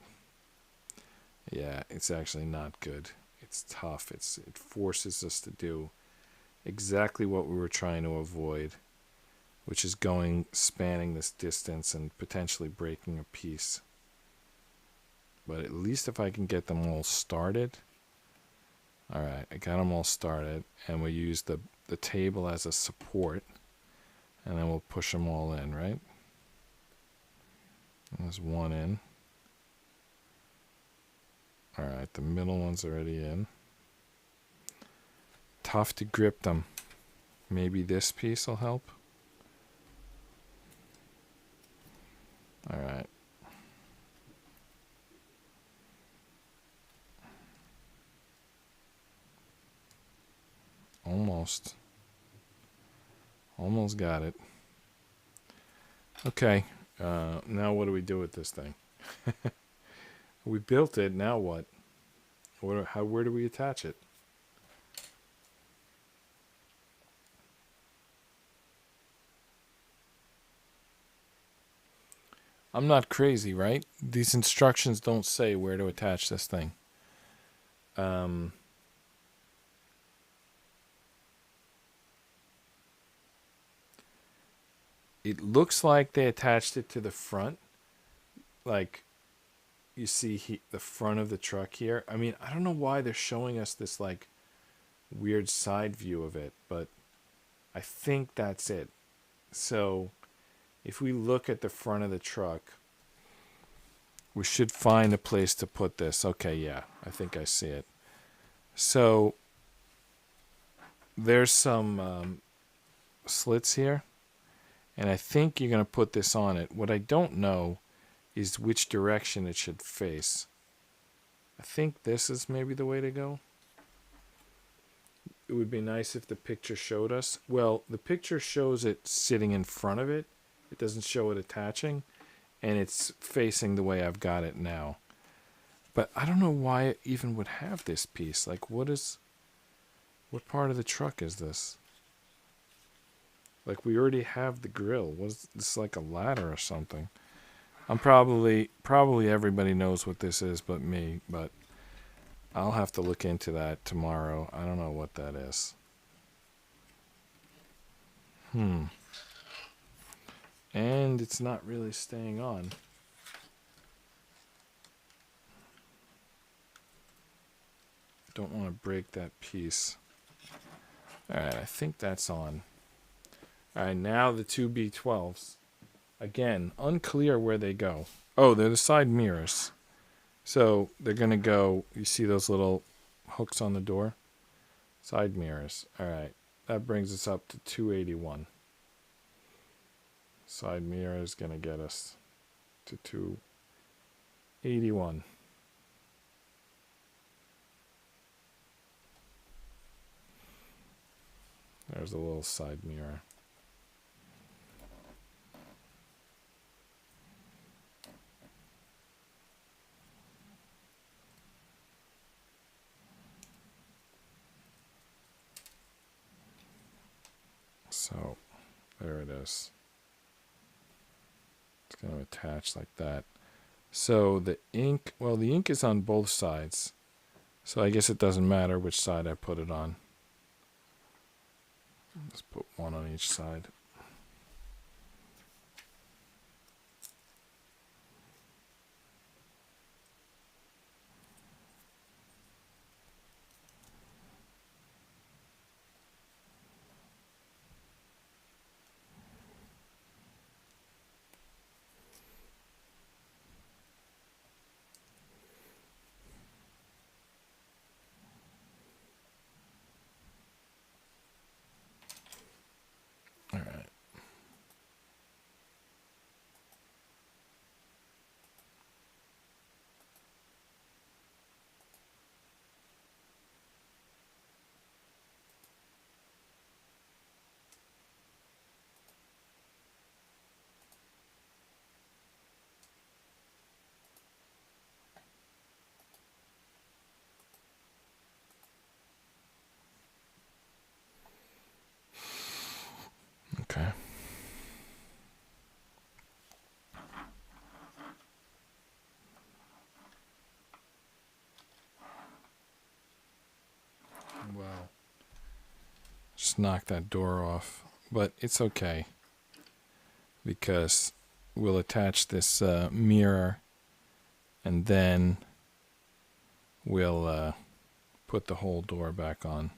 yeah, it's actually not good. It's tough. It forces us to do exactly what we were trying to avoid, which is spanning this distance and potentially breaking a piece. But at least if I can get them all started. All right, I got them all started, and we use the table as a support, and then we'll push them all in, right? There's one in. All right, the middle one's already in. Tough to grip them. Maybe this piece will help. All right. Almost got it. Okay, now what do we do with this thing? We built it, now what? Where do we attach it? I'm not crazy, right? These instructions don't say where to attach this thing. It looks like they attached it to the front. Like, you see the front of the truck here. I mean, I don't know why they're showing us this, like, weird side view of it, but I think that's it. So, if we look at the front of the truck, we should find a place to put this. Okay, yeah, I think I see it. So, there's some slits here, and I think you're going to put this on it. What I don't know is which direction it should face. I think this is maybe the way to go. It would be nice if the picture showed us. Well, the picture shows it sitting in front of it. It doesn't show it attaching, and it's facing the way I've got it now. But I don't know why it even would have this piece. Like, what part of the truck is this? Like, we already have the grill. Was this like a ladder or something? I'm probably everybody knows what this is but me, but I'll have to look into that tomorrow. I don't know what that is. And it's not really staying on. Don't want to break that piece. Alright, I think that's on. Alright, now the two B12s. Again, unclear where they go. Oh, they're the side mirrors. So they're going to go, you see those little hooks on the door? Side mirrors. Alright, that brings us up to 281. Side mirror is going to get us to 281. There's a little side mirror. So, there it is. It's going to attach like that. So the ink is on both sides. So I guess it doesn't matter which side I put it on. Let's put one on each side. All right. Okay. Wow. Just knock that door off. But it's okay. Because we'll attach this mirror and then we'll put the whole door back on.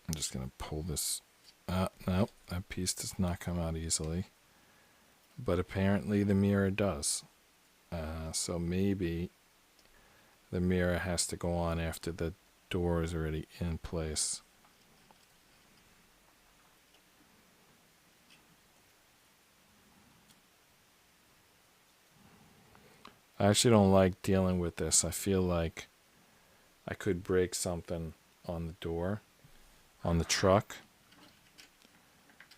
I'm just going to pull this. No, that piece does not come out easily. But apparently the mirror does. So maybe the mirror has to go on after the door is already in place. I actually don't like dealing with this. I feel like I could break something on the door, on the truck.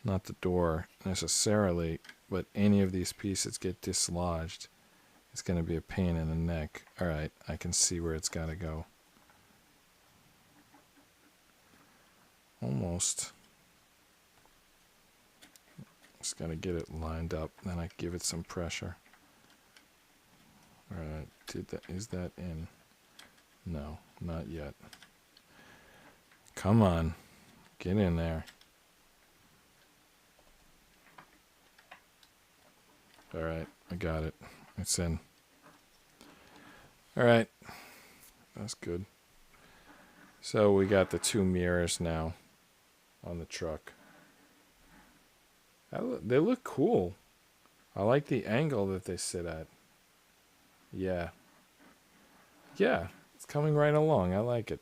Not the door necessarily, but any of these pieces get dislodged. It's going to be a pain in the neck. Alright, I can see where it's got to go. Almost. Just got to get it lined up. Then I give it some pressure. All right. Is that in? No, not yet. Come on. Get in there. All right. I got it. It's in. All right. That's good. So we got the 2 mirrors now on the truck. They look cool. I like the angle that they sit at. Yeah. Yeah. It's coming right along. I like it.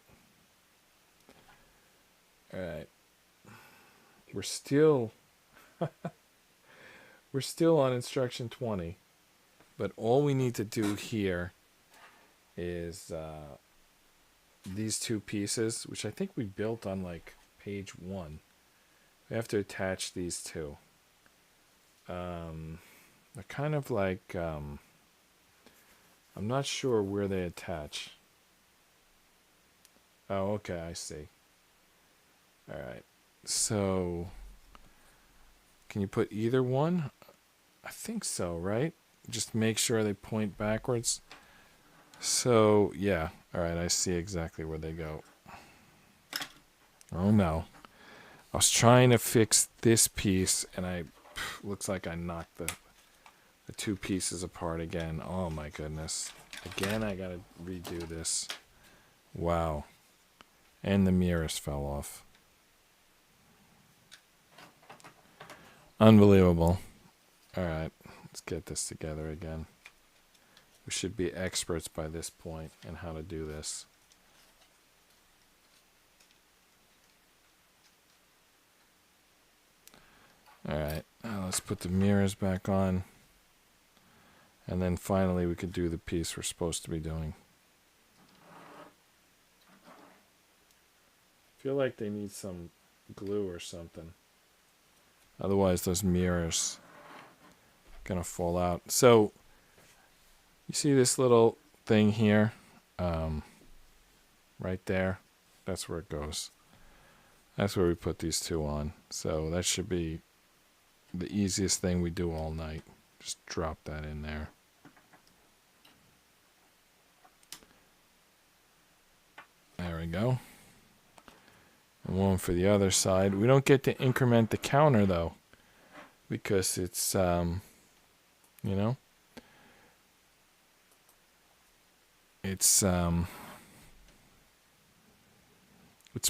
All right. We're still on instruction 20. But all we need to do here is these 2 pieces, which I think we built on like page 1. We have to attach these 2. They're kind of like, I'm not sure where they attach. Oh, okay, I see. All right. So, can you put either one? I think so, right? Just make sure they point backwards. So, yeah. All right, I see exactly where they go. Oh, no. I was trying to fix this piece, and looks like I knocked the 2 pieces apart again. Oh, my goodness. Again, I got to redo this. Wow. And the mirrors fell off. Unbelievable. All right, let's get this together again. We should be experts by this point in how to do this. All right, now let's put the mirrors back on. And then finally we could do the piece we're supposed to be doing. I feel like they need some glue or something. Otherwise those mirrors are gonna fall out. So you see this little thing here? Right there. That's where it goes. That's where we put these 2 on. So that should be the easiest thing we do all night. Just drop that in there. There we go. And one for the other side. We don't get to increment the counter though, because it's you know, it's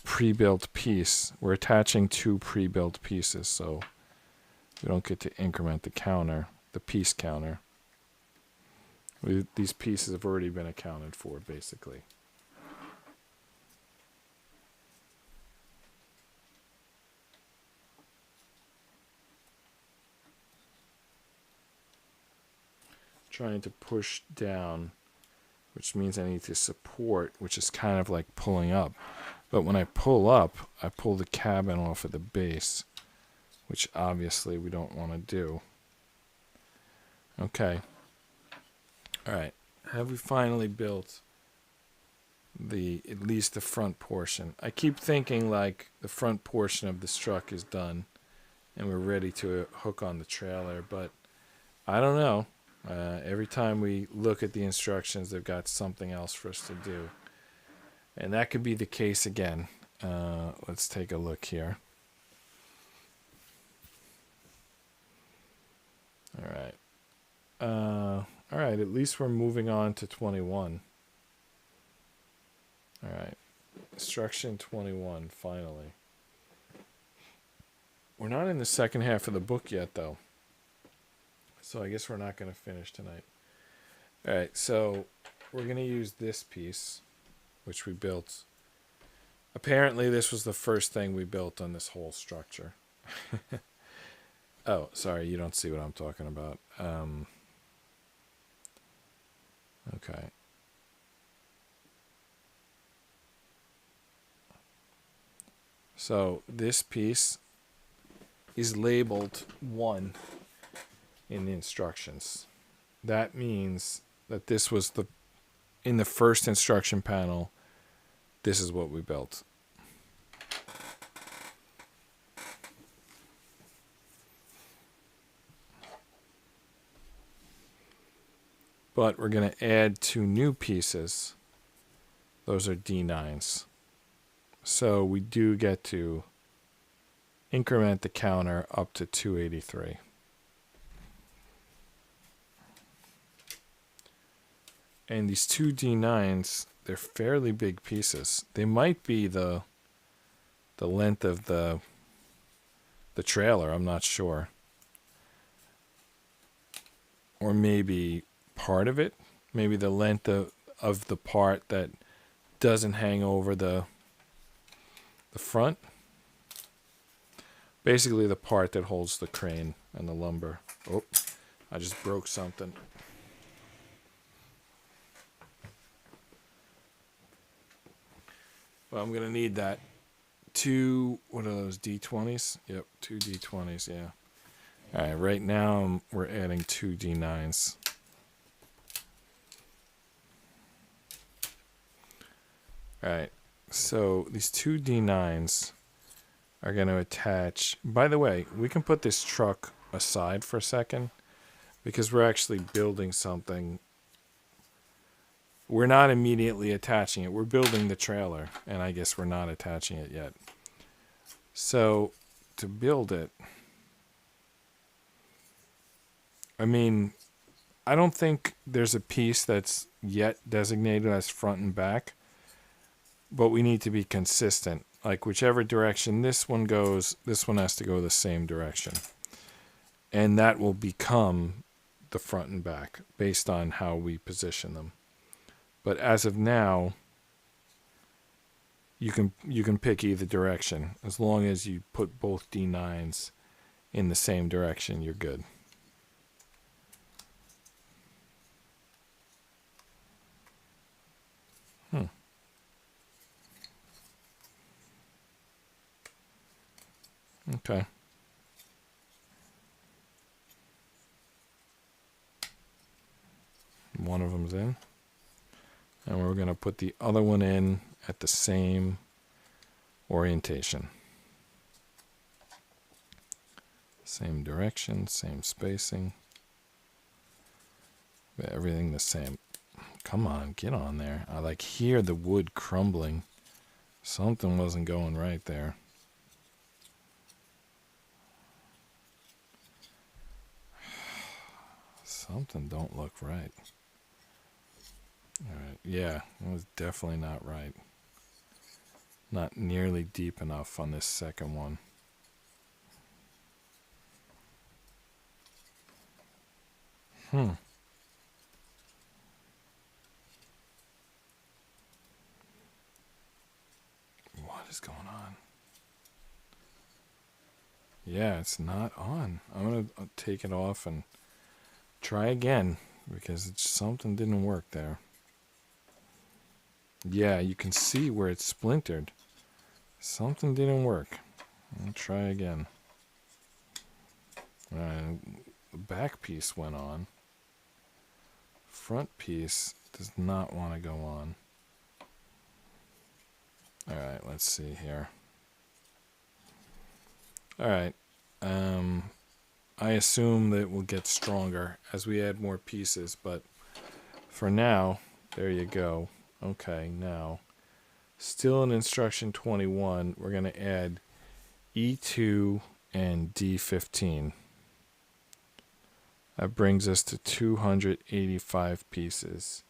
pre-built piece. We're attaching 2 pre-built pieces, so we don't get to increment the counter, the piece counter. These pieces have already been accounted for, basically. Trying to push down, which means I need to support, which is kind of like pulling up. But when I pull up, I pull the cabin off of the base, which obviously we don't want to do. Okay. All right. Have we finally built at least the front portion? I keep thinking like the front portion of this truck is done and we're ready to hook on the trailer, but I don't know. Every time we look at the instructions, they've got something else for us to do. And that could be the case again. Let's take a look here. All right. All right, at least we're moving on to 21. All right. Instruction 21, finally. We're not in the second half of the book yet, though. So I guess we're not going to finish tonight. All right, so we're going to use this piece, which we built. Apparently, this was the first thing we built on this whole structure. Oh, sorry, you don't see what I'm talking about. Okay. So this piece is labeled 1 in the instructions. That means that this was in the first instruction panel, this is what we built. but we're going to add 2 new pieces. Those are D9s. So we do get to increment the counter up to 283. And these 2 D9s, they're fairly big pieces. They might be the length of the trailer, I'm not sure. Or maybe part of it. Maybe the length of the part that doesn't hang over the front. Basically the part that holds the crane and the lumber. Oh, I just broke something. Well, I'm going to need that. 2, what are those, D20s? Yep, 2 D20s, yeah. All right, right now we're adding 2 D9s. All right, so these 2 D9s are going to attach. By the way, we can put this truck aside for a second because we're actually building something. We're not immediately attaching it. We're building the trailer, and I guess we're not attaching it yet. So to build it, I mean, I don't think there's a piece that's yet designated as front and back, but we need to be consistent. Like whichever direction this one goes, this one has to go the same direction. And that will become the front and back based on how we position them. But as of now, you can pick either direction. As long as you put both D9s in the same direction, you're good. Okay. One of them's in. And we're going to put the other one in at the same orientation. Same direction, same spacing. Everything the same. Come on, get on there. I like hear the wood crumbling. Something wasn't going right there. Something don't look right. All right, yeah, it was definitely not right. Not nearly deep enough on this second one. What is going on? Yeah, it's not on. I'm going to take it off and try again because something didn't work there. Yeah, you can see where it's splintered. Something didn't work. I'll try again. The back piece went on. Front piece does not want to go on. Alright, let's see here. Alright. I assume that it will get stronger as we add more pieces, but for now, there you go. Okay, now, still in instruction 21, we're going to add E2 and D15. That brings us to 285 pieces.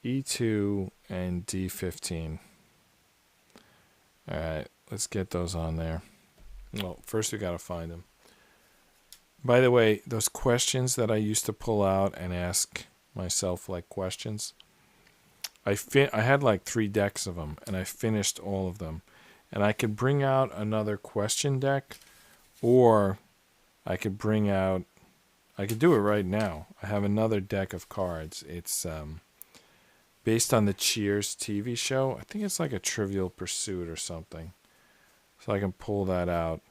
E2 and D15. Alright, let's get those on there. Well, first we got to find them. By the way, those questions that I used to pull out and ask myself like questions, I had like 3 decks of them, and I finished all of them. And I could bring out another question deck, or I could bring out, I could do it right now. I have another deck of cards. It's based on the Cheers TV show. I think it's like a Trivial Pursuit or something. So I can pull that out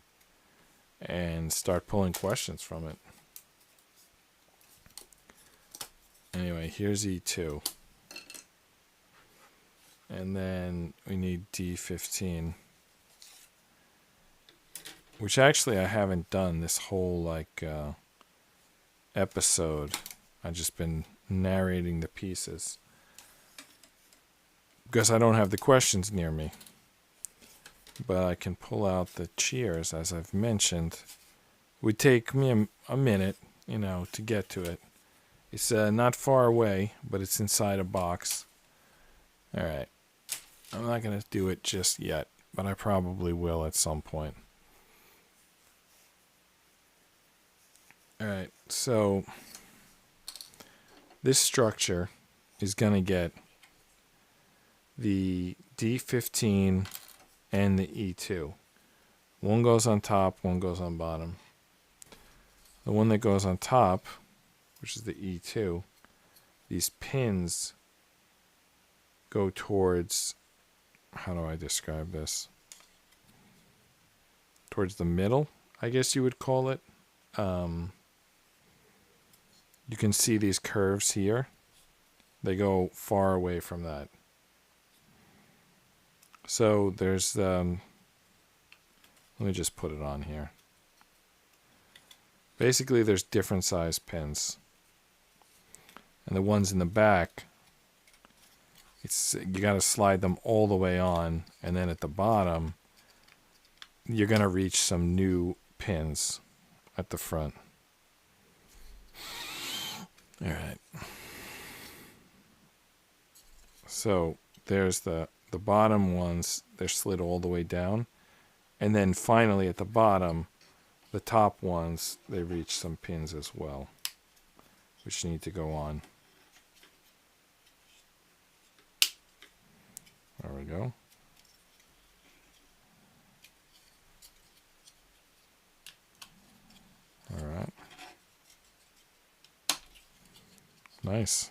and start pulling questions from it. Anyway, here's E2. And then we need D15. Which actually I haven't done this whole like episode. I've just been narrating the pieces because I don't have the questions near me. But I can pull out the cheers, as I've mentioned. It would take me a minute, to get to it. It's not far away, but it's inside a box. All right. I'm not going to do it just yet, but I probably will at some point. All right. So this structure is going to get the D15 and the E2. One goes on top, one goes on bottom. The one that goes on top, which is the E2, these pins go towards, how do I describe this? Towards the middle, I guess you would call it. You can see these curves here. They go far away from that. So there's, let me just put it on here. Basically, there's different size pins. And the ones in the back, you got to slide them all the way on. And then at the bottom, you're going to reach some new pins at the front. All right. So there's the bottom ones, they're slid all the way down. And then finally at the bottom, the top ones, they reach some pins as well, which need to go on. There we go. All right. Nice.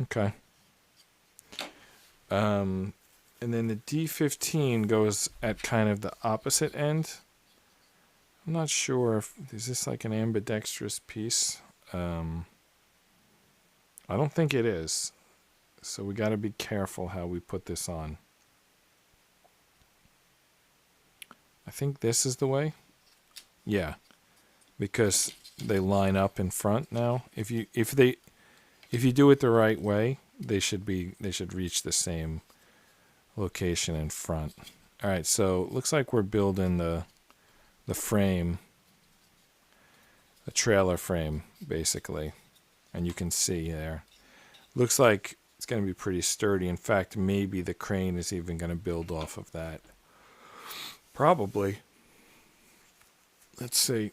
Okay. And then the D15 goes at kind of the opposite end. I'm not sure if, is this like an ambidextrous piece? I don't think it is. So we got to be careful how we put this on. I think this is the way. Yeah. Because they line up in front now. If you do it the right way, they should reach the same location in front. All right, so it looks like we're building the frame, the trailer frame, basically. And you can see there. Looks like it's going to be pretty sturdy. In fact, maybe the crane is even going to build off of that. Probably. Let's see.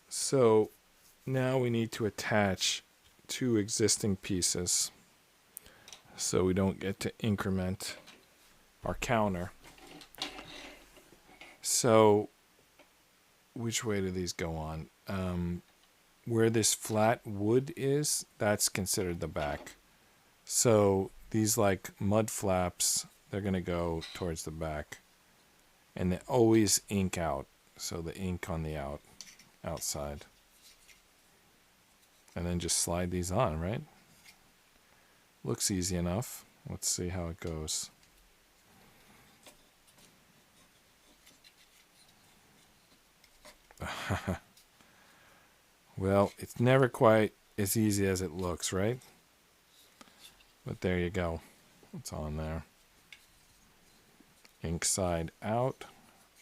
So now we need to attach two existing pieces so we don't get to increment our counter. So which way do these go on? Where this flat wood is, that's considered the back. So these like mud flaps, they're going to go towards the back. And they always ink out. So the ink on the outside. And then just slide these on, right? Looks easy enough. Let's see how it goes. Well, it's never quite as easy as it looks, right? But there you go. It's on there. Ink side out.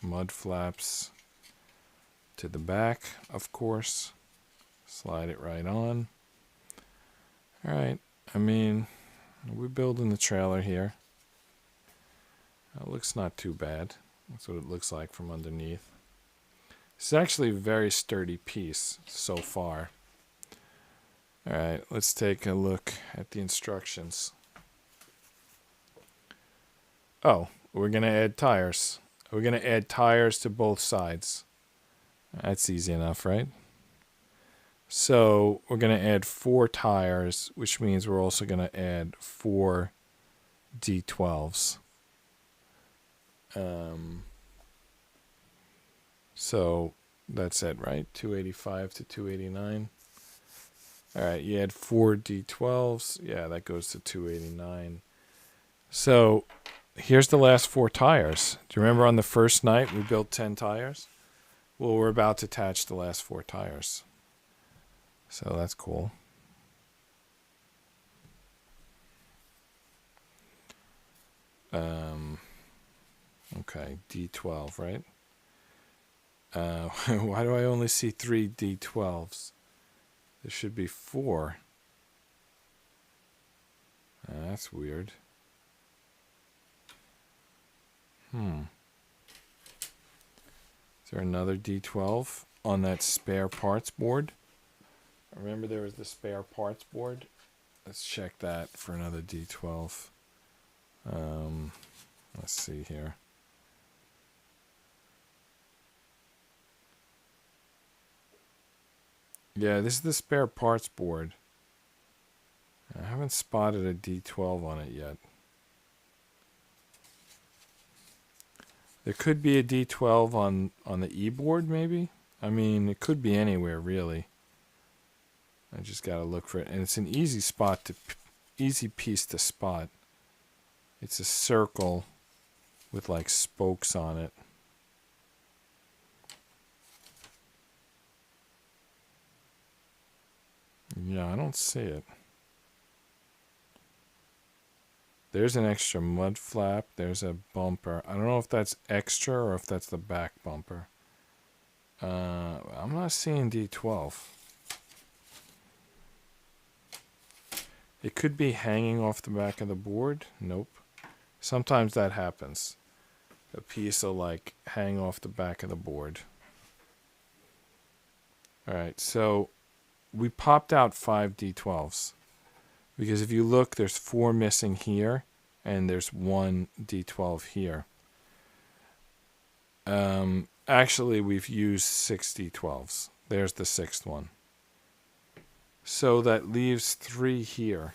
Mud flaps to the back, of course. Slide it right on. All right. I mean, we're building the trailer here. It looks not too bad. That's what it looks like from underneath. It's actually a very sturdy piece so far. All right, let's take a look at the instructions. Oh, we're going to add tires. We're going to add tires to both sides. That's easy enough, right? So we're going to add 4 tires, which means we're also going to add 4 D12s. So that's it, right? 285 to 289. All right, you add 4 D12s. Yeah, that goes to 289. So here's the last 4 tires. Do you remember on the first night we built 10 tires? Well, we're about to attach the last 4 tires. So that's cool. Okay, D12, right? Why do I only see 3 D12s? There should be 4. That's weird. Is there another D12 on that spare parts board? Remember there was the spare parts board? Let's check that for another D12. Let's see here. Yeah, this is the spare parts board. I haven't spotted a D12 on it yet. There could be a D12 on the E-board, maybe? I mean, it could be anywhere, really. I just gotta look for it. And it's an easy piece to spot. It's a circle with like spokes on it. Yeah, I don't see it. There's an extra mud flap. There's a bumper. I don't know if that's extra or if that's the back bumper. I'm not seeing D12. It could be hanging off the back of the board. Nope. Sometimes that happens. A piece will like hang off the back of the board. Alright, so we popped out 5 D12s. Because if you look, there's 4 missing here, and there's 1 D12 here. Actually, we've used 6 D12s. There's the 6th one. So that leaves 3 here.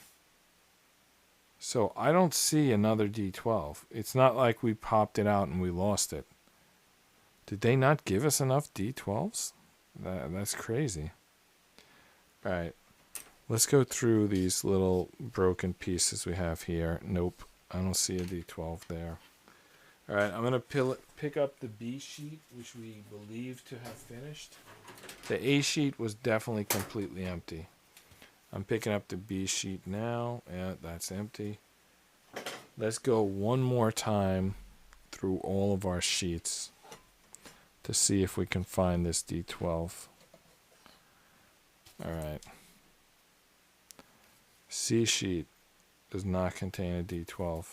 So I don't see another D12. It's not like we popped it out and we lost it. Did they not give us enough D12s? That's crazy. Alright. Let's go through these little broken pieces we have here. Nope. I don't see a D12 there. Alright, I'm going to pick up the B sheet, which we believe to have finished. The A sheet was definitely completely empty. I'm picking up the B sheet now. Yeah, that's empty. Let's go one more time through all of our sheets to see if we can find this D12. Alright. C sheet does not contain a D12.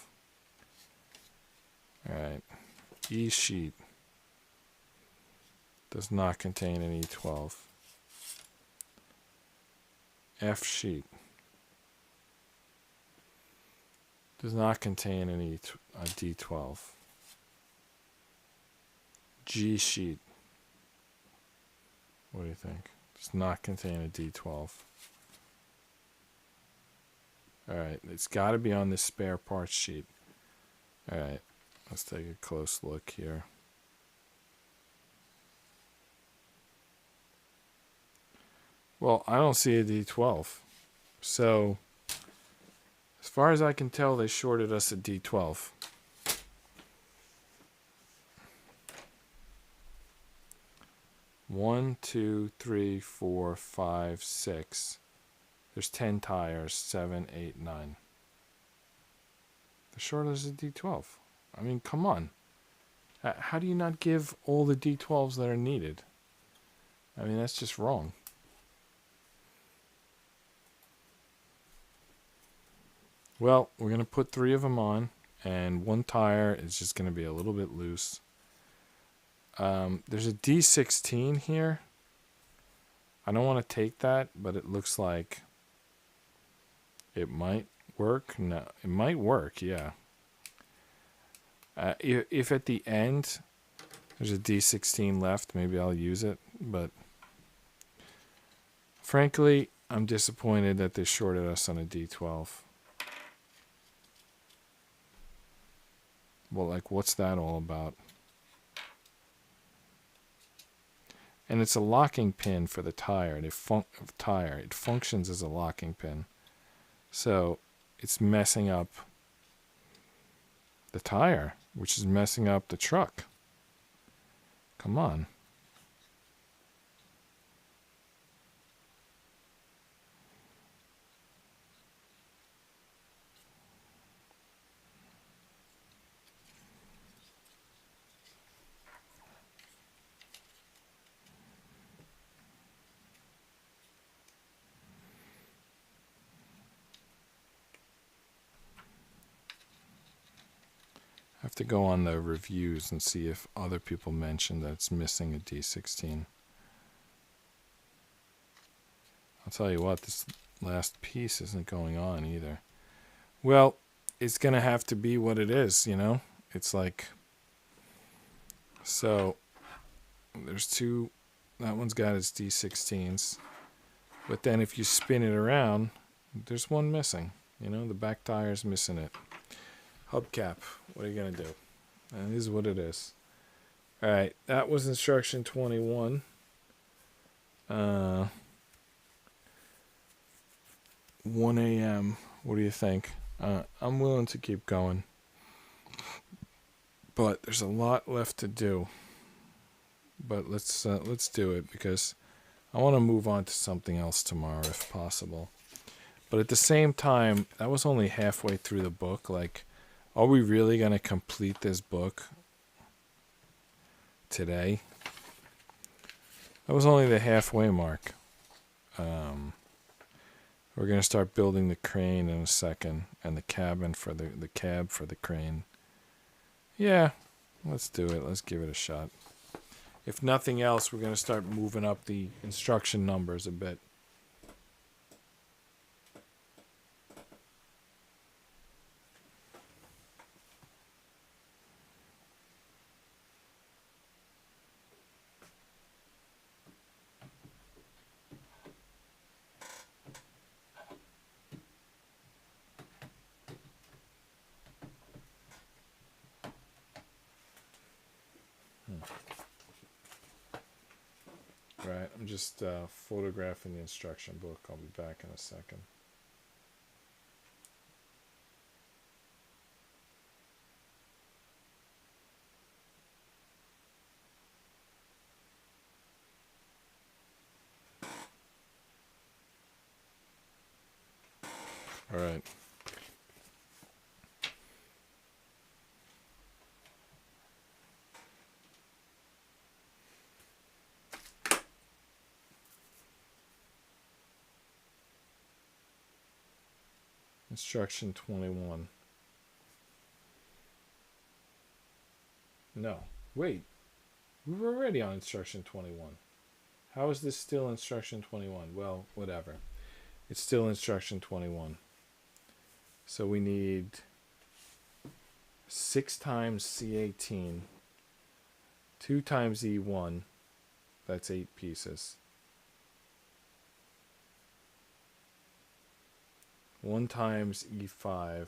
Alright. E sheet does not contain an E12. F sheet does not contain a D12. G sheet, what do you think? Does not contain a D12. Alright, it's got to be on this spare parts sheet. Alright, let's take a close look here. Well, I don't see a D12. So, as far as I can tell, they shorted us a D12. One, two, three, four, five, 6. There's 10 tires. 7, 8, 9. The short is a D12. I mean, come on. How do you not give all the D12s that are needed? I mean, that's just wrong. Well, we're going to put 3 of them on, and 1 tire is just going to be a little bit loose. There's a D16 here. I don't want to take that, but it looks like it might work. No, it might work, yeah. If at the end there's a D16 left, maybe I'll use it, but frankly, I'm disappointed that they shorted us on a D12. Well, like, what's that all about? And it's a locking pin for the tire. It functions as a locking pin. So it's messing up the tire, which is messing up the truck. Come on. I have to go on the reviews and see if other people mention that it's missing a D16. I'll tell you what, this last piece isn't going on either. Well, it's going to have to be what it is, you know? It's like, so there's two, that one's got its D16s. But then if you spin it around, there's one missing. You know, the back tire's missing it. Hubcap, what are you going to do? And this is what it is. All right, that was instruction 21. 1 a.m. What do you think? I'm willing to keep going. But there's a lot left to do. But let's do it because I want to move on to something else tomorrow if possible. But at the same time, that was only halfway through the book. Like, are we really going to complete this book today? That was only the halfway mark. We're going to start building the crane in a second and the cabin for the cab for the crane. Yeah, let's do it. Let's give it a shot. If nothing else, we're going to start moving up the instruction numbers a bit. Right, I'm just photographing the instruction book. I'll be back in a second. All right. Instruction 21. No, wait. We were already on instruction 21. How is this still instruction 21? Well, whatever. It's still instruction 21. So we need 6 times C18, 2 times E1. That's 8 pieces. 1 times E5,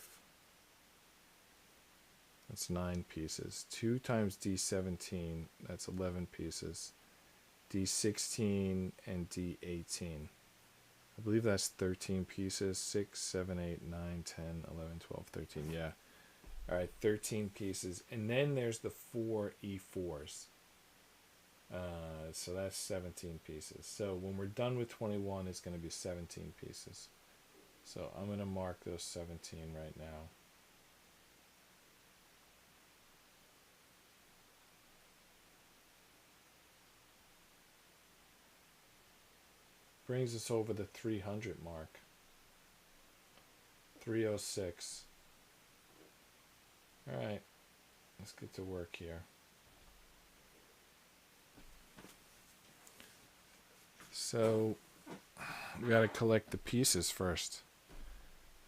that's 9 pieces. 2 times D17, that's 11 pieces. D16 and D18. I believe that's 13 pieces. 6, 7, 8, 9, 10, 11, 12, 13. Yeah. All right, 13 pieces. And then there's the 4 E4s. So that's 17 pieces. So when we're done with 21, it's going to be 17 pieces. So I'm going to mark those 17 right now. Brings us over the 300 mark. 306. All right, let's get to work here. So we got to collect the pieces first.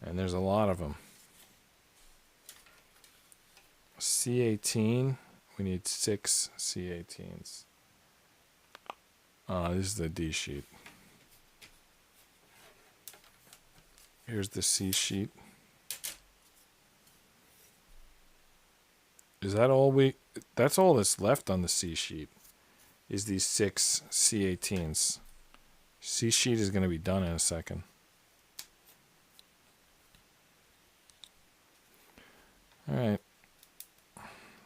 And there's a lot of them. C18, we need 6 C18s. This is the D sheet. Here's the C sheet. Is that all that's all that's left on the C sheet, is these 6 C18s. C sheet is going to be done in a second. All right,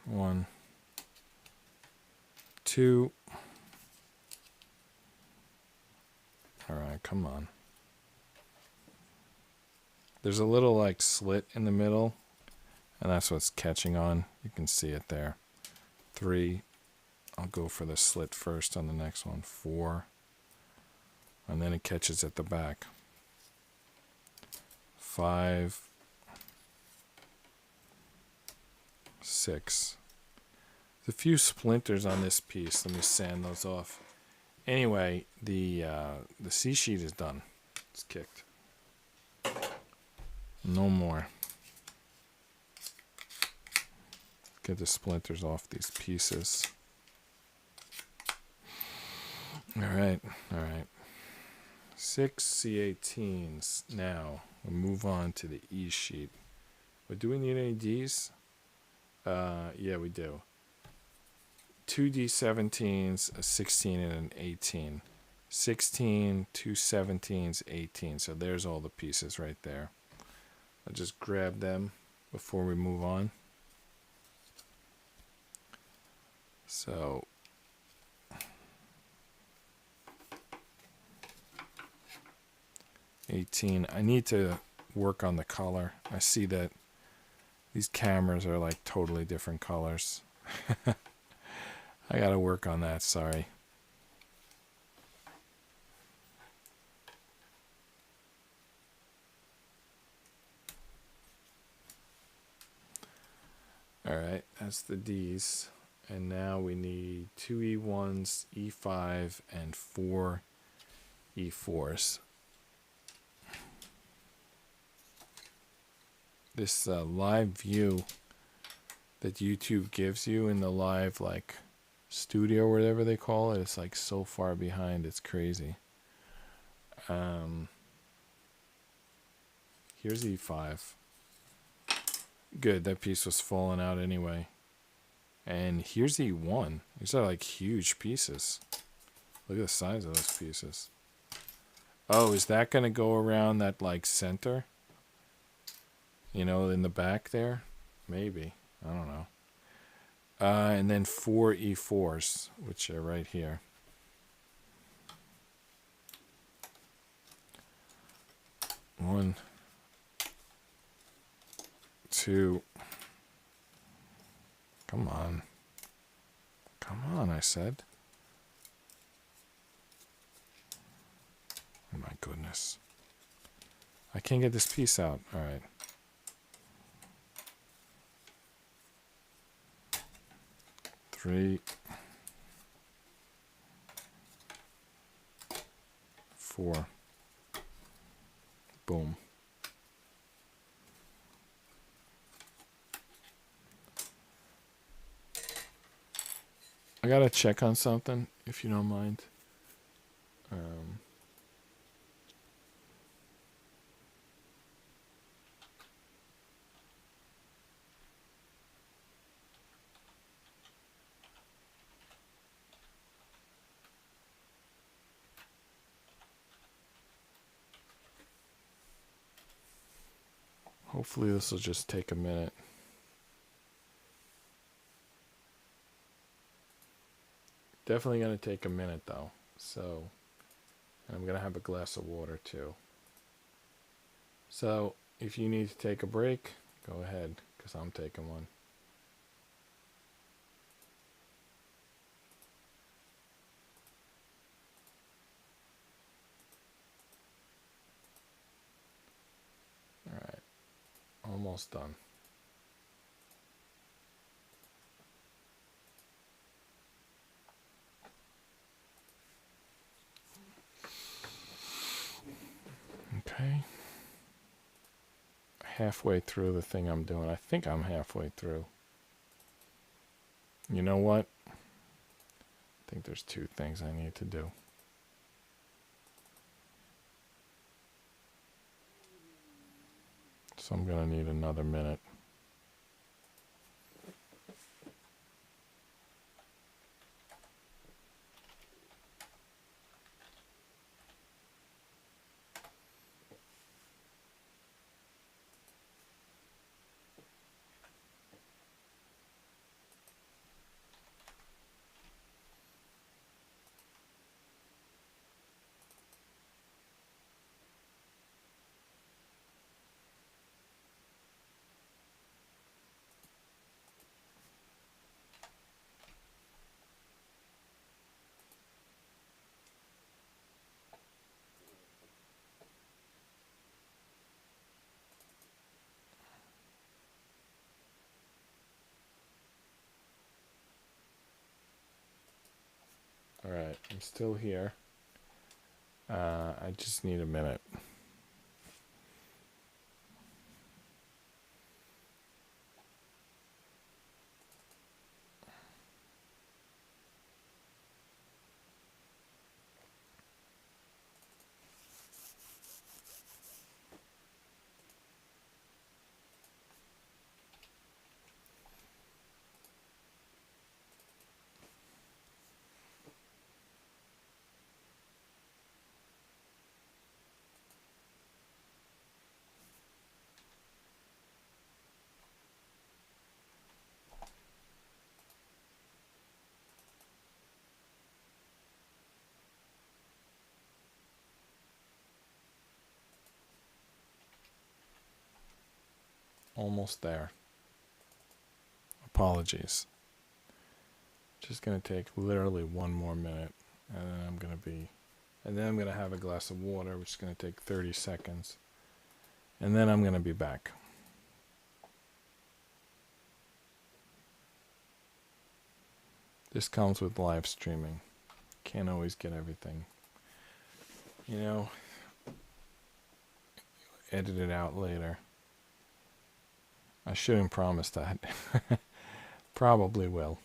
1, 2. All right, come on. There's a little like slit in the middle, and that's what's catching on. You can see it there. 3. I'll go for the slit first on the next one. 4. And then it catches at the back. 5. 6. There's a few splinters on this piece. Let me sand those off. Anyway, the C sheet is done. It's kicked. No more. Get the splinters off these pieces. All right. 6 C18s. Now, we'll move on to the E sheet. But do we need any Ds? Yeah, we do. 2 D17s, a 16, and an 18. 16, 2 17s, 18. So there's all the pieces right there. I'll just grab them before we move on. So $18. I need to work on the color. I see that these cameras are like totally different colors. I gotta work on that, sorry. Alright, that's the D's. And now we need 2 E1s, E5, and 4 E4s. This live view that YouTube gives you in the live like studio or whatever they call it, it's like so far behind, it's crazy. Here's E5. Good, that piece was falling out anyway. And here's E1. These are like huge pieces. Look at the size of those pieces. Oh, is that going to go around that like center? You know, in the back there? Maybe. I don't know. And then 4 E4s, which are right here. One, 2. Come on. Come on, I said. Oh my goodness. I can't get this piece out. All right. 3, 4. Boom. I gotta check on something, if you don't mind. Hopefully this will just take a minute. Definitely going to take a minute though. So, and I'm going to have a glass of water too. So, if you need to take a break, go ahead, because I'm taking one. Alright, almost done. Okay. Halfway through the thing I'm doing. I think I'm halfway through. You know what? I think there's 2 things I need to do. So I'm going to need another minute. Alright, I'm still here. I just need a minute. Almost there. Apologies. Just going to take literally one more minute, and then I'm going to have a glass of water, which is going to take 30 seconds. And then I'm going to be back. This comes with live streaming. Can't always get everything. You know, edit it out later. I shouldn't promise that. Probably will.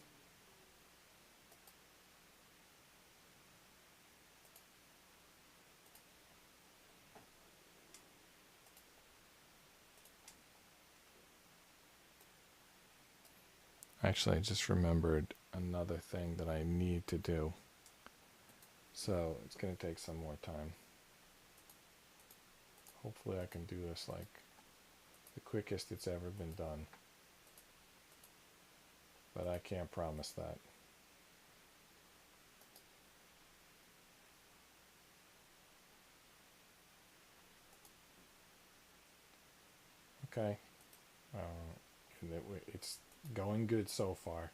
Actually, I just remembered another thing that I need to do. So it's going to take some more time. Hopefully I can do this like the quickest it's ever been done. But I can't promise that. Okay. It's going good so far.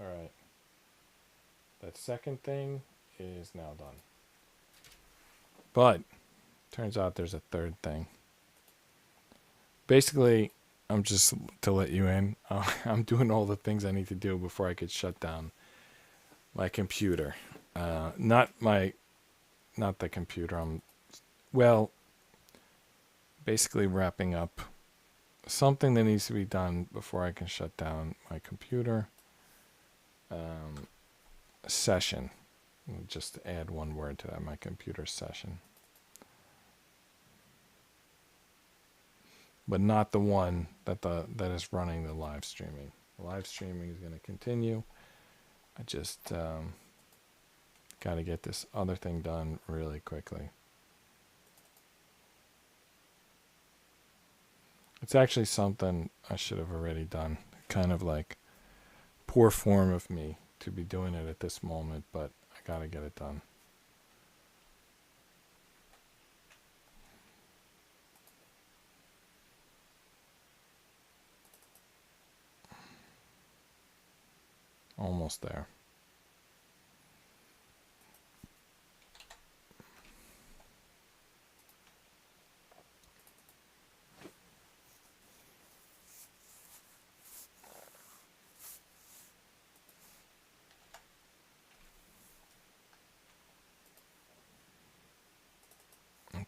Alright. That second thing is now done. But, turns out there's a third thing. Basically, I'm just to let you in. I'm doing all the things I need to do before I could shut down my computer. Not the computer. Basically wrapping up something that needs to be done before I can shut down my computer. Session. Just to add one word to that, my computer session. But not the one that is running the live streaming. The live streaming is going to continue. I just got to get this other thing done really quickly. It's actually something I should have already done. Kind of like poor form of me to be doing it at this moment, but I got to get it done. Almost there.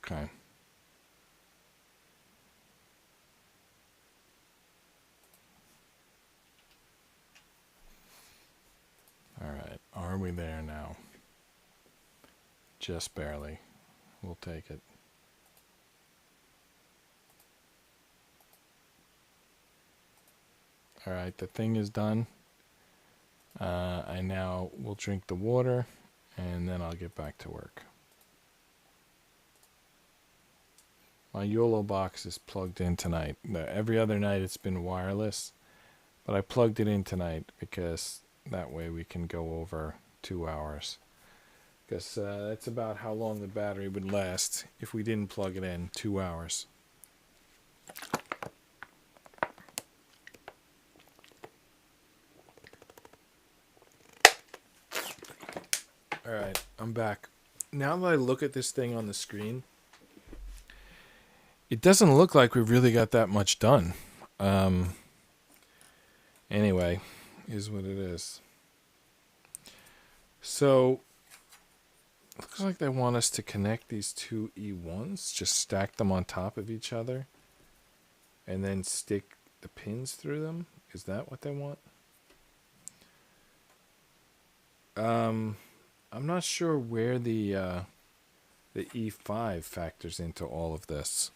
Okay. All right. Are we there now? Just barely. We'll take it. All right. The thing is done. I now will drink the water, and then I'll get back to work. My YOLO box is plugged in tonight. Every other night it's been wireless, but I plugged it in tonight because that way we can go over 2 hours. Because that's about how long the battery would last if we didn't plug it in, 2 hours. Alright, I'm back. Now that I look at this thing on the screen, it doesn't look like we've really got that much done. Anyway, is what it is. So, looks like they want us to connect these two E1s, just stack them on top of each other, and then stick the pins through them. Is that what they want? I'm not sure where the E5 factors into all of this.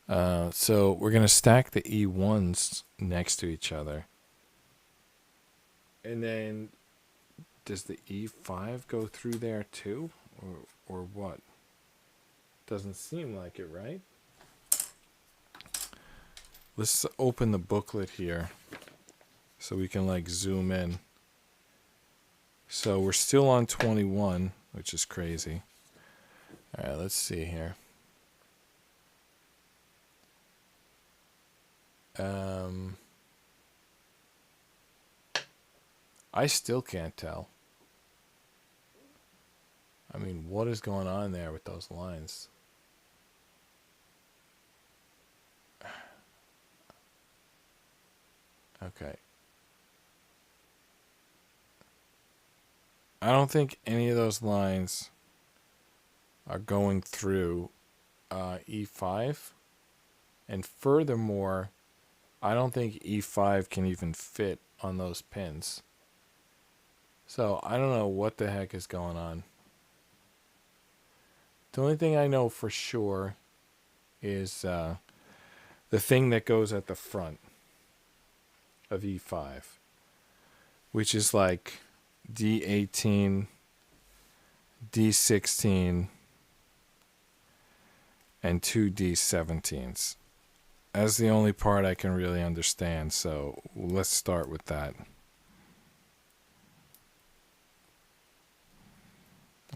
So we're going to stack the E1s next to each other. And then does the E5 go through there too? Or what? Doesn't seem like it, right? Let's open the booklet here so we can like zoom in. So we're still on 21, which is crazy. All right, let's see here. I still can't tell. I mean, what is going on there with those lines? Okay. I don't think any of those lines are going through E5. And furthermore, I don't think E5 can even fit on those pins. So I don't know what the heck is going on. The only thing I know for sure is the thing that goes at the front of E5, which is like D18, D16, and two D17s. That's the only part I can really understand, so let's start with that.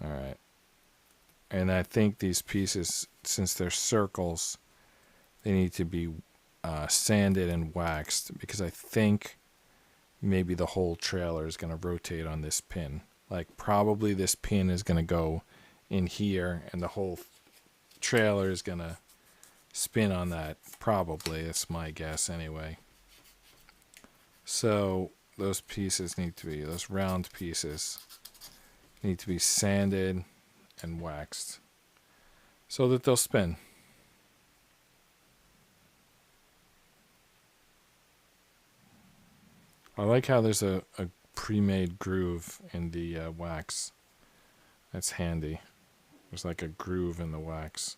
Alright. And I think these pieces, since they're circles, they need to be sanded and waxed, because I think maybe the whole trailer is going to rotate on this pin. Like, probably this pin is going to go in here, and the whole trailer is going to spin on that. Probably. It's my guess anyway. So, those pieces need to be, those round pieces need to be sanded and waxed so that they'll spin. I like how there's a pre-made groove in the wax. That's handy. There's like a groove in the wax.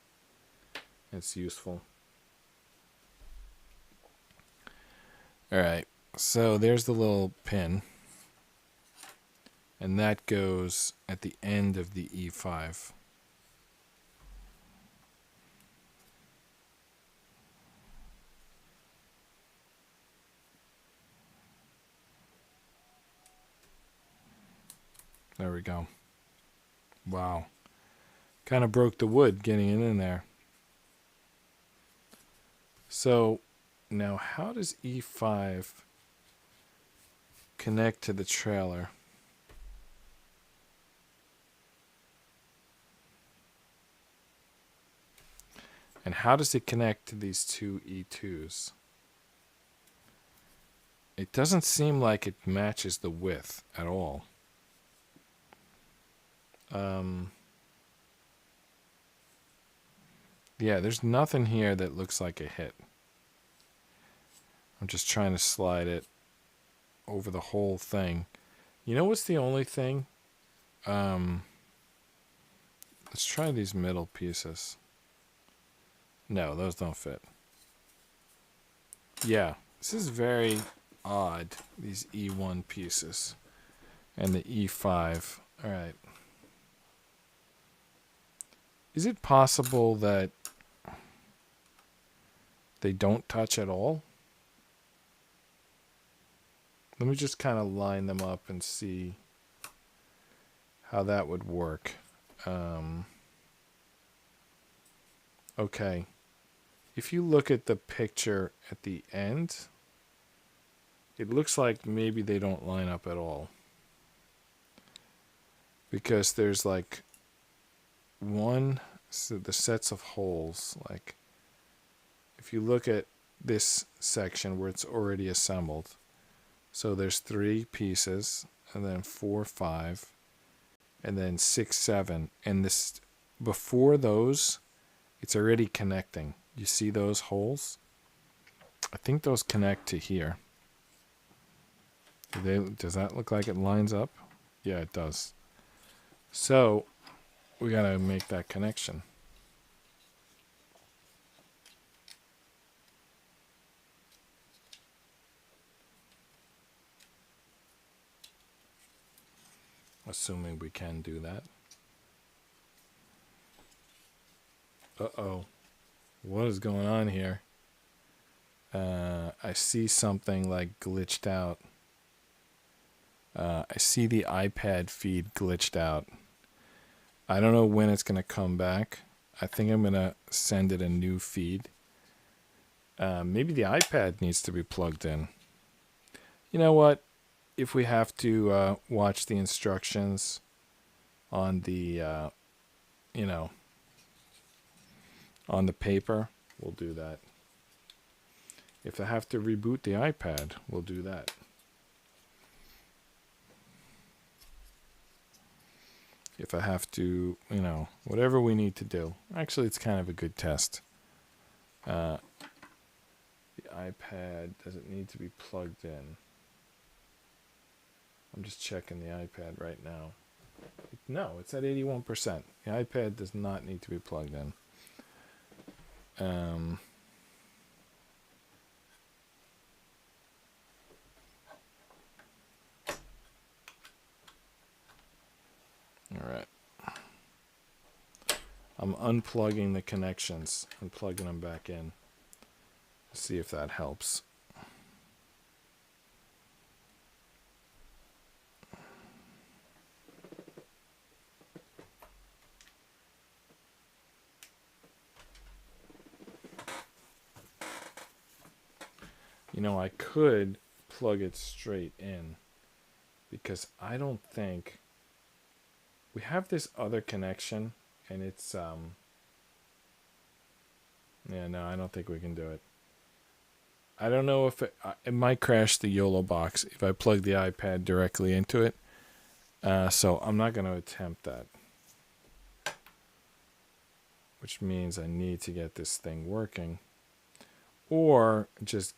It's useful. Alright, so there's the little pin. And that goes at the end of the E5. There we go. Wow. Kind of broke the wood getting it in there. So, now how does E5 connect to the trailer? And how does it connect to these two E2s? It doesn't seem like it matches the width at all. Yeah, there's nothing here that looks like a hit. I'm just trying to slide it over the whole thing. You know what's the only thing? Let's try these middle pieces. No, those don't fit. Yeah, this is very odd, these E1 pieces. And the E5. Alright. Is it possible that they don't touch at all? Let me just kind of line them up and see how that would work. Okay. If you look at the picture at the end, it looks like maybe they don't line up at all. because there's like the sets of holes. Like if you look at this section where it's already assembled, so there's 3 pieces, and then 4, 5, and then 6, 7, and this before those, it's already connecting. You see those holes? I think those connect to here. Does that look like it lines up? Yeah, it does. So we gotta make that connection. Assuming we can do that. Uh-oh. What is going on here? I see something like glitched out. I see the iPad feed glitched out. I don't know when it's going to come back. I think I'm going to send it a new feed. Maybe the iPad needs to be plugged in. You know what? If we have to watch the instructions on the, on the paper, we'll do that. If I have to reboot the iPad, we'll do that. If I have to, whatever we need to do. Actually, it's kind of a good test. The iPad, does it need to be plugged in? I'm just checking the iPad right now. No, it's at 81%. The iPad does not need to be plugged in. All right. I'm unplugging the connections and plugging them back in. See if that helps. I could plug it straight in because I don't think we have this other connection, and it's yeah, no, I don't think we can do it. I don't know if it might crash the YOLO box if I plug the iPad directly into it. So I'm not going to attempt that. Which means I need to get this thing working. Or just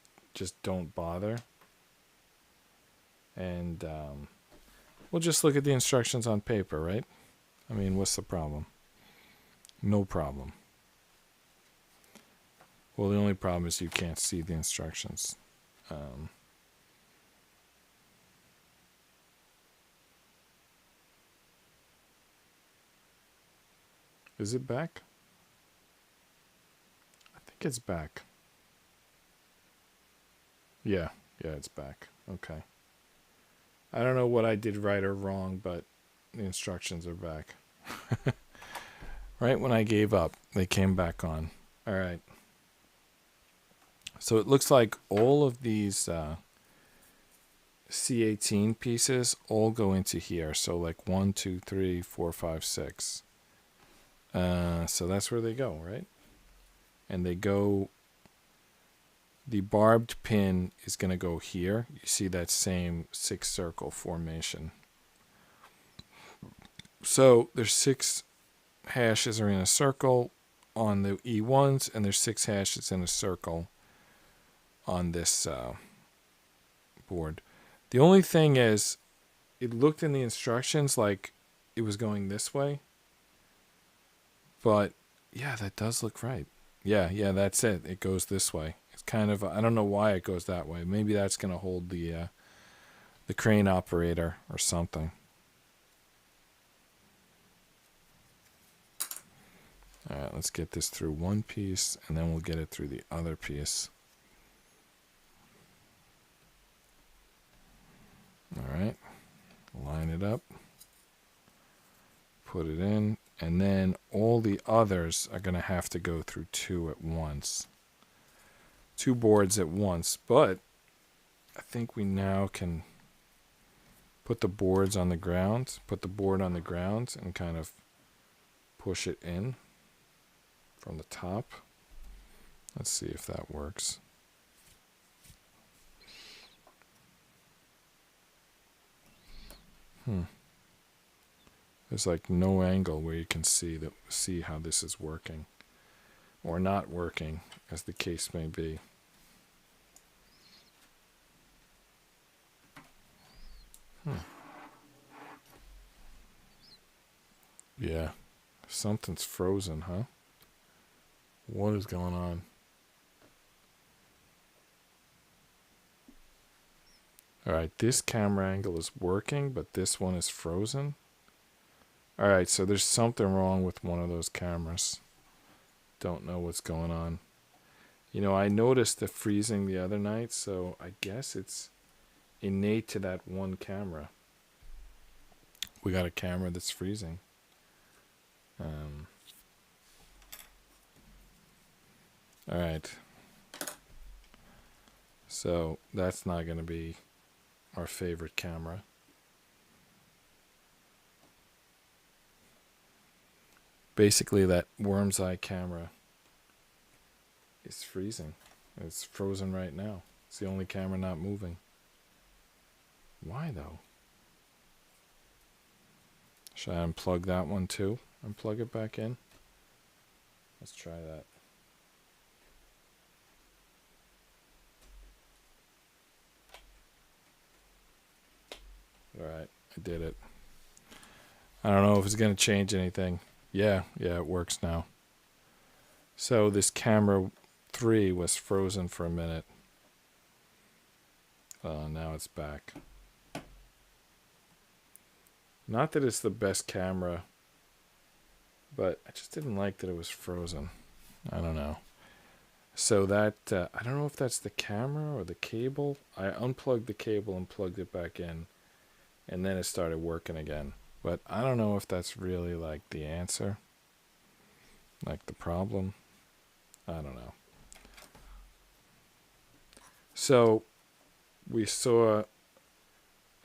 don't bother. And we'll just look at the instructions on paper, right? I mean, what's the problem? No problem. Well, the only problem is you can't see the instructions. Is it back? I think it's back. Yeah, it's back. Okay. I don't know what I did right or wrong, but the instructions are back. Right when I gave up, they came back on. All right. So it looks like all of these C18 pieces all go into here. So like 1, 2, 3, 4, 5, 6. So that's where they go, right? And they go, the barbed pin is going to go here. You see that same 6 circle formation. So there's 6 hashes are in a circle on the E1s, and there's 6 hashes in a circle on this board. The only thing is, it looked in the instructions like it was going this way. But, yeah, that does look right. Yeah, that's it. It goes this way. It's kind of, I don't know why it goes that way. Maybe that's going to hold the crane operator or something. All right, let's get this through one piece, and then we'll get it through the other piece. All right, line it up, put it in, and then all the others are going to have to go through 2 at once. 2 boards at once, but I think we now can put the boards on the ground, put the board on the ground and kind of push it in from the top. Let's see if that works. There's like no angle where you can see how this is working or not working, as the case may be. Yeah, something's frozen, huh? What is going on? Alright, this camera angle is working, but this one is frozen. Alright, so there's something wrong with one of those cameras. Don't know what's going on. You know, I noticed the freezing the other night, so I guess it's innate to that one camera. We got a camera that's freezing. Alright. So that's not going to be our favorite camera. Basically, that worm's eye camera is freezing. It's frozen right now. It's the only camera not moving. Why though? Should I unplug that one too? Unplug it back in? Let's try that. Alright, I did it. I don't know if it's going to change anything. Yeah, it works now. So this camera 3 was frozen for a minute. Now it's back. Not that it's the best camera, but I just didn't like that it was frozen. I don't know. So that, I don't know if that's the camera or the cable. I unplugged the cable and plugged it back in, and then it started working again. But I don't know if that's really like the answer, like the problem. I don't know. So we saw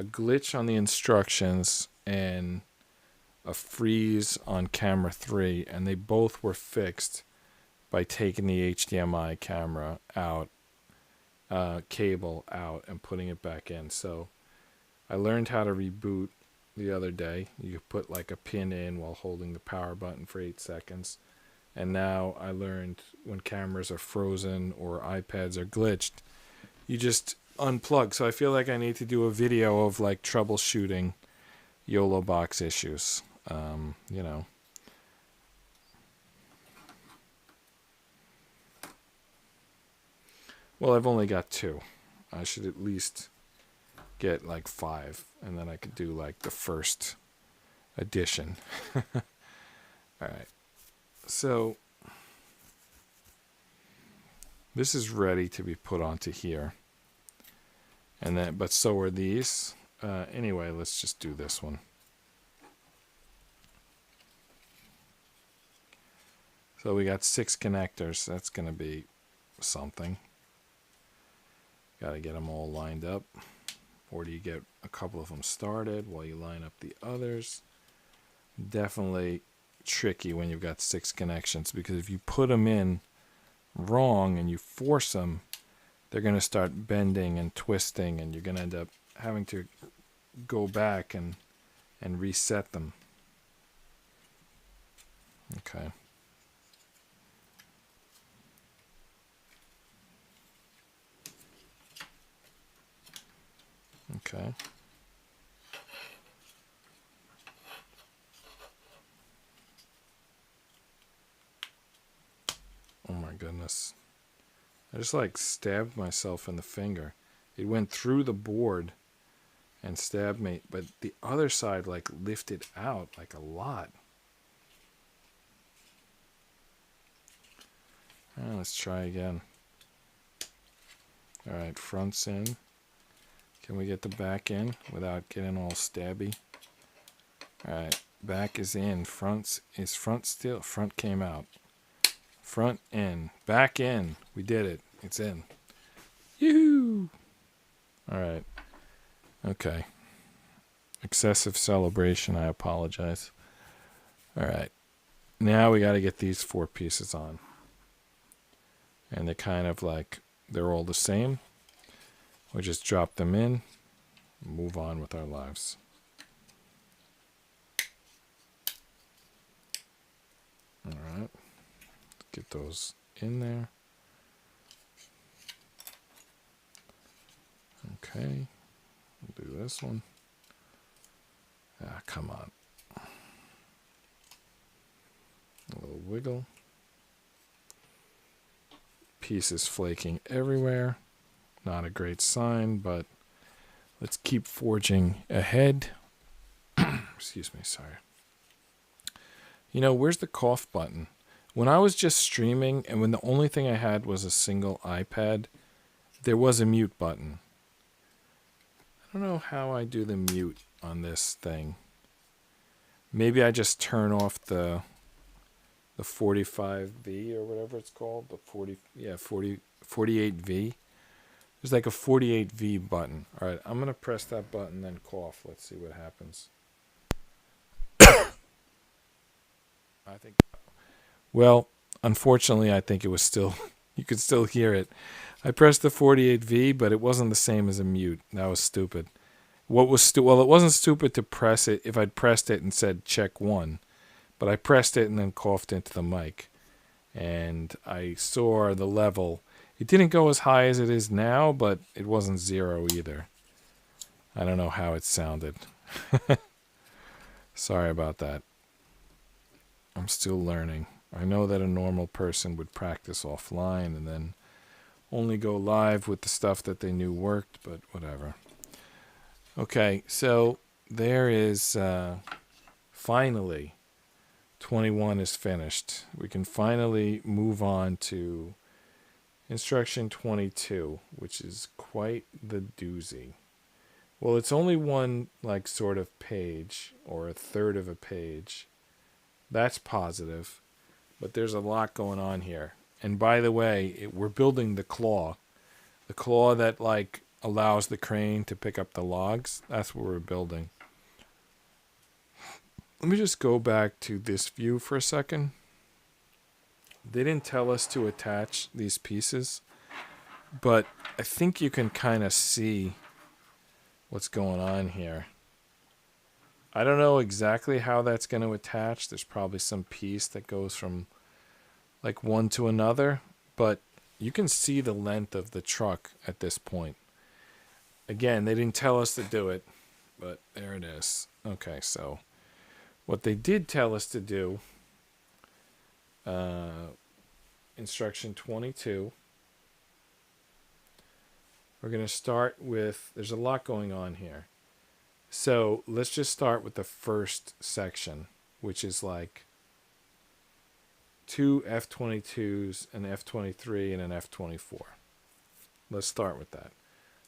a glitch on the instructions and a freeze on camera 3, and they both were fixed by taking the HDMI camera out, cable out, and putting it back in. So I learned how to reboot the other day. You put like a pin in while holding the power button for 8 seconds. And now I learned when cameras are frozen or iPads are glitched, you just unplug. So I feel like I need to do a video of like troubleshooting YOLO box issues. You know. Well, I've only got 2. I should at least get like 5, and then I could do like the first edition. Alright. So this is ready to be put onto here. And then, but so are these. Anyway, let's just do this one. So we got 6 connectors. That's going to be something. Got to get them all lined up. Or do you get a couple of them started while you line up the others? Definitely tricky when you've got 6 connections, because if you put them in wrong and you force them, they're going to start bending and twisting, and you're going to end up having to go back and reset them. Okay. Okay. Oh my goodness. I just like stabbed myself in the finger. It went through the board and stabbed me, but the other side like lifted out like a lot. Let's try again. Alright, front's in. Can we get the back in without getting all stabby? Alright, back is in. Front still. Front came out. Front in. Back in. We did it. It's in. Yoo-hoo! Alright. Okay. excessive celebration. I apologize. All right. Now we got to get these 4 pieces on. And they're kind of like, they're all the same. We just drop them in, move on with our lives. All right. Get those in there. Okay. We'll do this one. Ah, come on. A little wiggle. Pieces flaking everywhere. Not a great sign, but let's keep forging ahead. Excuse me, sorry. You know, where's the cough button? When I was just streaming and when the only thing I had was a single iPad, there was a mute button. I don't know how I do the mute on this thing. Maybe I just turn off the 45V or whatever it's called, the 48V. There's like a 48V button. All right, I'm going to press that button, then cough. Let's see what happens. I think, well, unfortunately, I think it was still, you could still hear it. I pressed the 48V, but it wasn't the same as a mute. That was stupid. What was well, it wasn't stupid to press it if I'd pressed it and said check 1. But I pressed it and then coughed into the mic. And I saw the level. It didn't go as high as it is now, but it wasn't 0 either. I don't know how it sounded. Sorry about that. I'm still learning. I know that a normal person would practice offline and then only go live with the stuff that they knew worked, but whatever. Okay, so there is finally 21 is finished. We can finally move on to instruction 22, which is quite the doozy. Well, it's only one like sort of page or a third of a page. That's positive, but there's a lot going on here. And by the way, we're building the claw that like allows the crane to pick up the logs. That's what we're building. Let me just go back to this view for a second. They didn't tell us to attach these pieces, but I think you can kind of see what's going on here. I don't know exactly how that's going to attach. There's probably some piece that goes from like one to another, but you can see the length of the truck at this point. Again, they didn't tell us to do it, but there it is. Okay, so what they did tell us to do, instruction 22, we're going to start with, there's a lot going on here. So let's just start with the first section, which is like 2 F-22s, an F-23, and an F-24. Let's start with that.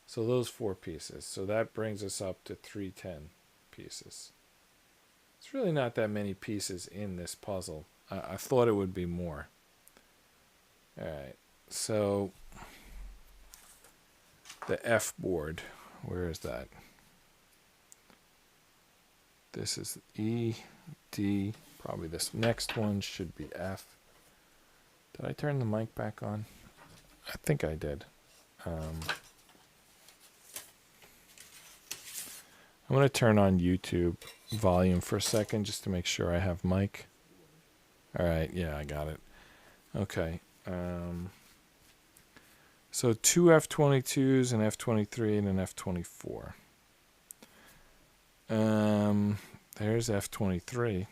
So those 4 pieces. So that brings us up to 310 pieces. It's really not that many pieces in this puzzle. I thought it would be more. All right. So the F board, where is that? This is E, D. Probably this next one should be F. Did I turn the mic back on? I think I did. I'm going to turn on YouTube volume for a second just to make sure I have mic. All right, yeah, I got it. Okay. So 2 F-22s, an F-23, and an F-24. There's F-23.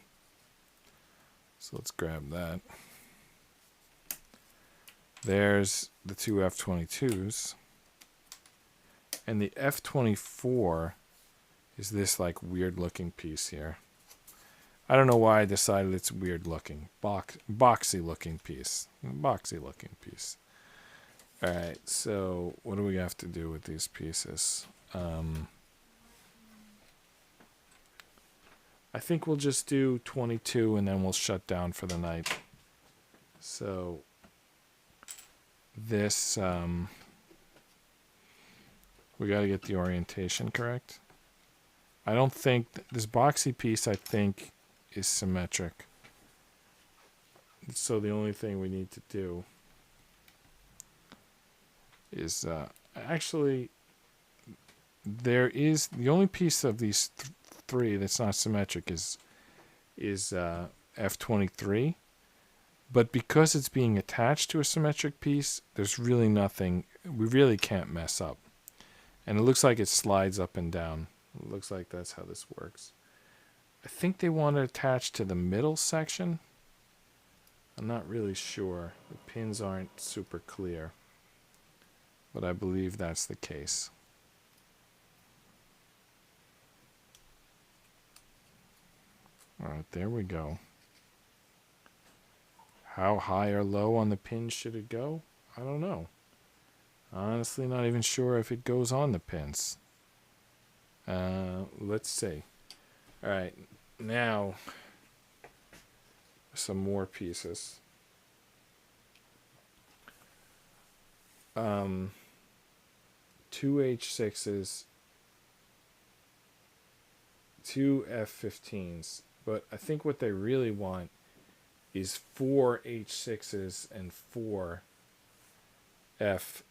So let's grab that. There's the 2 F-22s. And the F-24 is this like weird looking piece here. I don't know why I decided it's weird looking. Boxy looking piece. Boxy looking piece. Alright, so what do we have to do with these pieces? I think we'll just do 22 and then we'll shut down for the night. So this, we got to get the orientation correct. I don't think this boxy piece, I think, is symmetric. So the only thing we need to do is actually there is the only piece of these three that's not symmetric is F23. But because it's being attached to a symmetric piece, there's really nothing. We really can't mess up. And it looks like it slides up and down. It looks like that's how this works. I think they want to attach to the middle section. I'm not really sure. The pins aren't super clear. But I believe that's the case. All right, there we go. How high or low on the pins should it go? I don't know. Honestly, not even sure if it goes on the pins. Let's see. All right, now some more pieces. 2 H6s, 2 F15s, but I think what they really want is 4 H6s and 4 F15s.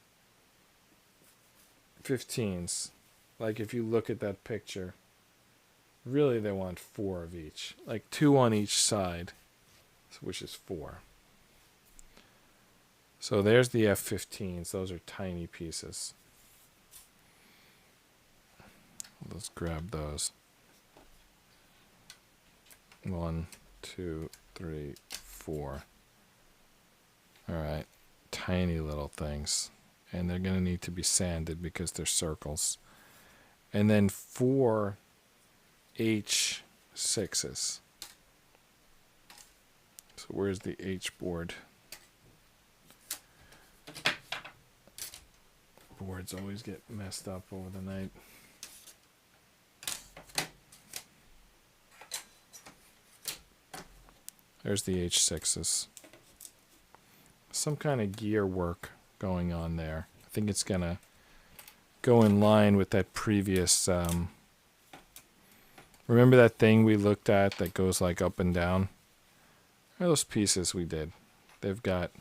Like if you look at that picture, really they want 4 of each. Like 2 on each side, which is 4. So there's the F15s. Those are tiny pieces. Let's grab those. 1, 2, 3, 4. All right. Tiny little things. And they're going to need to be sanded because they're circles. And then 4 H6s. So where's the H board? Boards always get messed up over the night. There's the H6s. Some kind of gear work going on there. I think it's going to go in line with that previous... remember that thing we looked at that goes like up and down? Those pieces we did. They've got...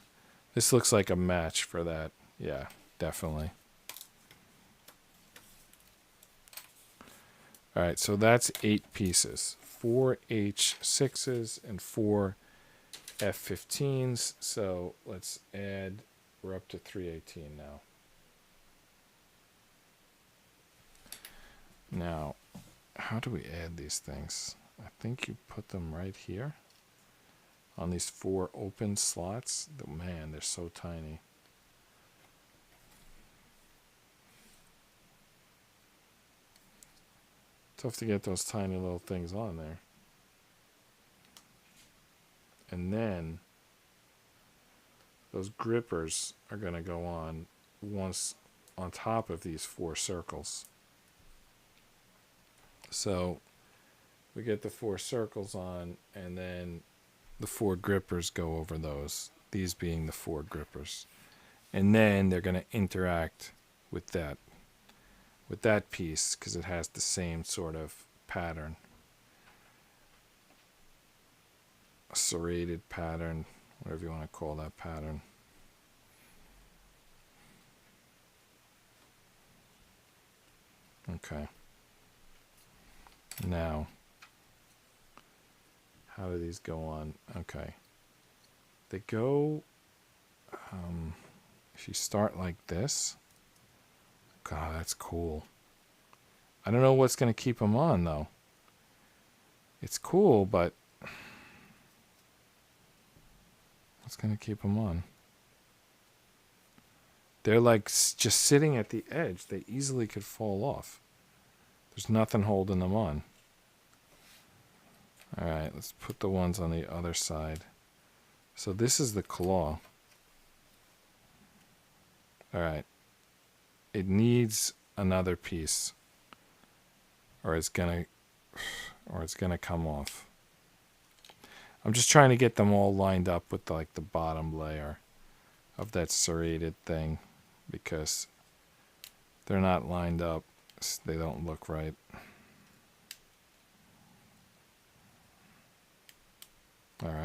This looks like a match for that. Yeah, definitely. All right, so that's 8 pieces. 4 H6s and 4 F15s. So let's add, we're up to 318 now. Now, how do we add these things? I think you put them right here on these 4 open slots. Man, they're so tiny. Tough to get those tiny little things on there. And then those grippers are going to go on once on top of these 4 circles. So we get the 4 circles on, and then the 4 grippers go over those, these being the 4 grippers. And then they're going to interact with that piece because it has the same sort of pattern. A serrated pattern, whatever you want to call that pattern. Okay. Now, how do these go on? Okay. They go, if you start like this, God, that's cool. I don't know what's going to keep them on, though. It's cool, but what's going to keep them on? They're like just sitting at the edge. They easily could fall off. There's nothing holding them on. All right, let's put the ones on the other side. So this is the claw. All right. It needs another piece, or it's gonna come off. I'm just trying to get them all lined up with like the bottom layer of that serrated thing, because they're not lined up. They don't look right.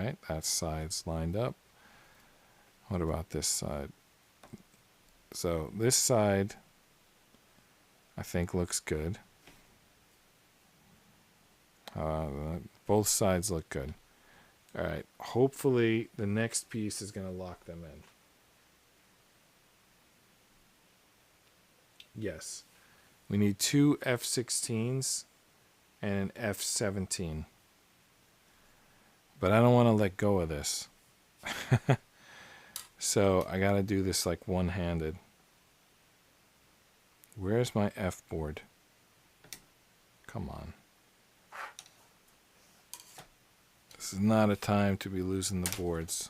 right, that side's lined up. What about this side? So this side, I think, looks good. Both sides look good. All right, hopefully the next piece is going to lock them in. Yes. We need two F-16s and an F-17. But I don't want to let go of this. So I got to do this like one-handed. Where's my F-board? Come on. This is not a time to be losing the boards.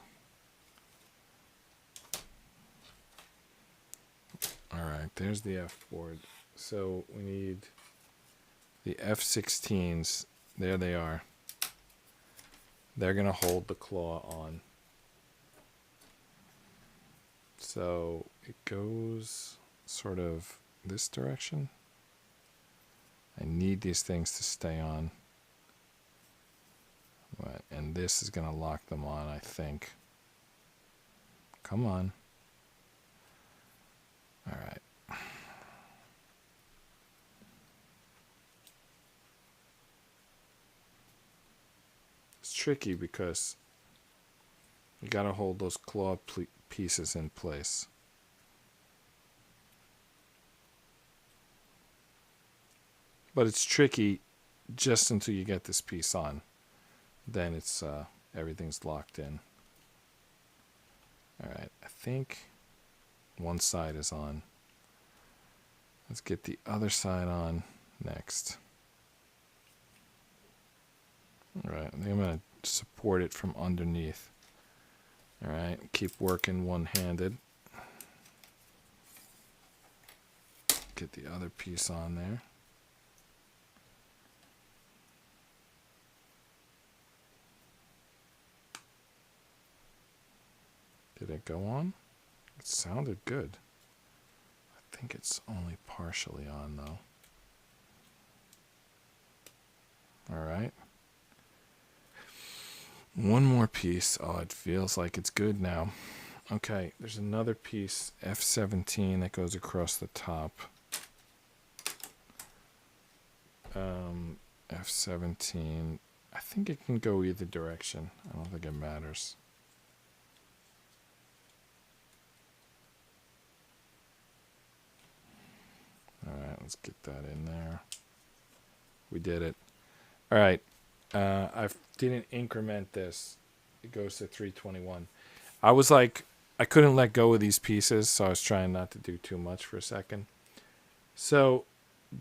Alright, there's the F-board. So we need the F-16s. There they are. They're going to hold the claw on. So it goes sort of this direction. I need these things to stay on. Right, and this is going to lock them on, I think. Come on. All right. It's tricky because you got to hold those claw pieces in place. But it's tricky just until you get this piece on. Then it's everything's locked in. All right, I think one side is on. Let's get the other side on next. All right, I think I'm going to support it from underneath. All right, keep working one-handed. Get the other piece on there. Did it go on? It sounded good. I think it's only partially on though. All right. One more piece. Oh, it feels like it's good now. Okay, there's another piece, F-17, that goes across the top. F-17. I think it can go either direction. I don't think it matters. Alright, let's get that in there. We did it. Alright, I didn't increment this. It goes to 321. I was like, I couldn't let go of these pieces, so I was trying not to do too much for a second. So,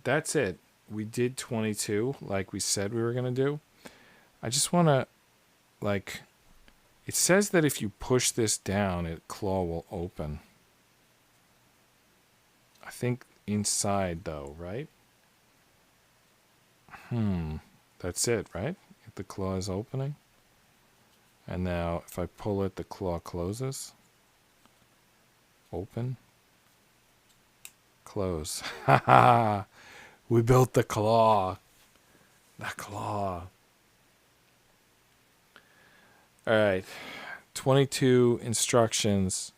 that's it. We did 22, like we said we were going to do. I just want to, like, it says that if you push this down, claw will open. I think inside though, right? That's it, right? If the claw is opening. And now if I pull it, the claw closes. Open. Close. Haha. We built the claw. The claw. Alright. 22 instructions.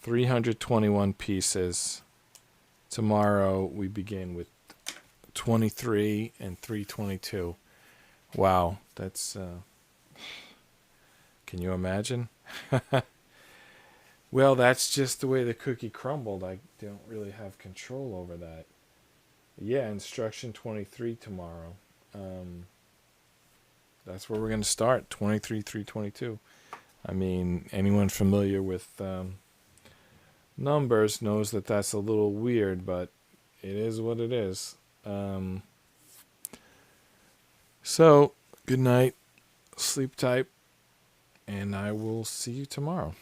321 pieces. Tomorrow we begin with 23 and 322. Wow, that's can you imagine? Well, that's just the way the cookie crumbled. I don't really have control over that. Yeah, instruction 23 tomorrow. That's where we're going to start, 23, 322. I mean, anyone familiar with numbers knows that that's a little weird, but it is what it is. So, good night, sleep tight, and I will see you tomorrow.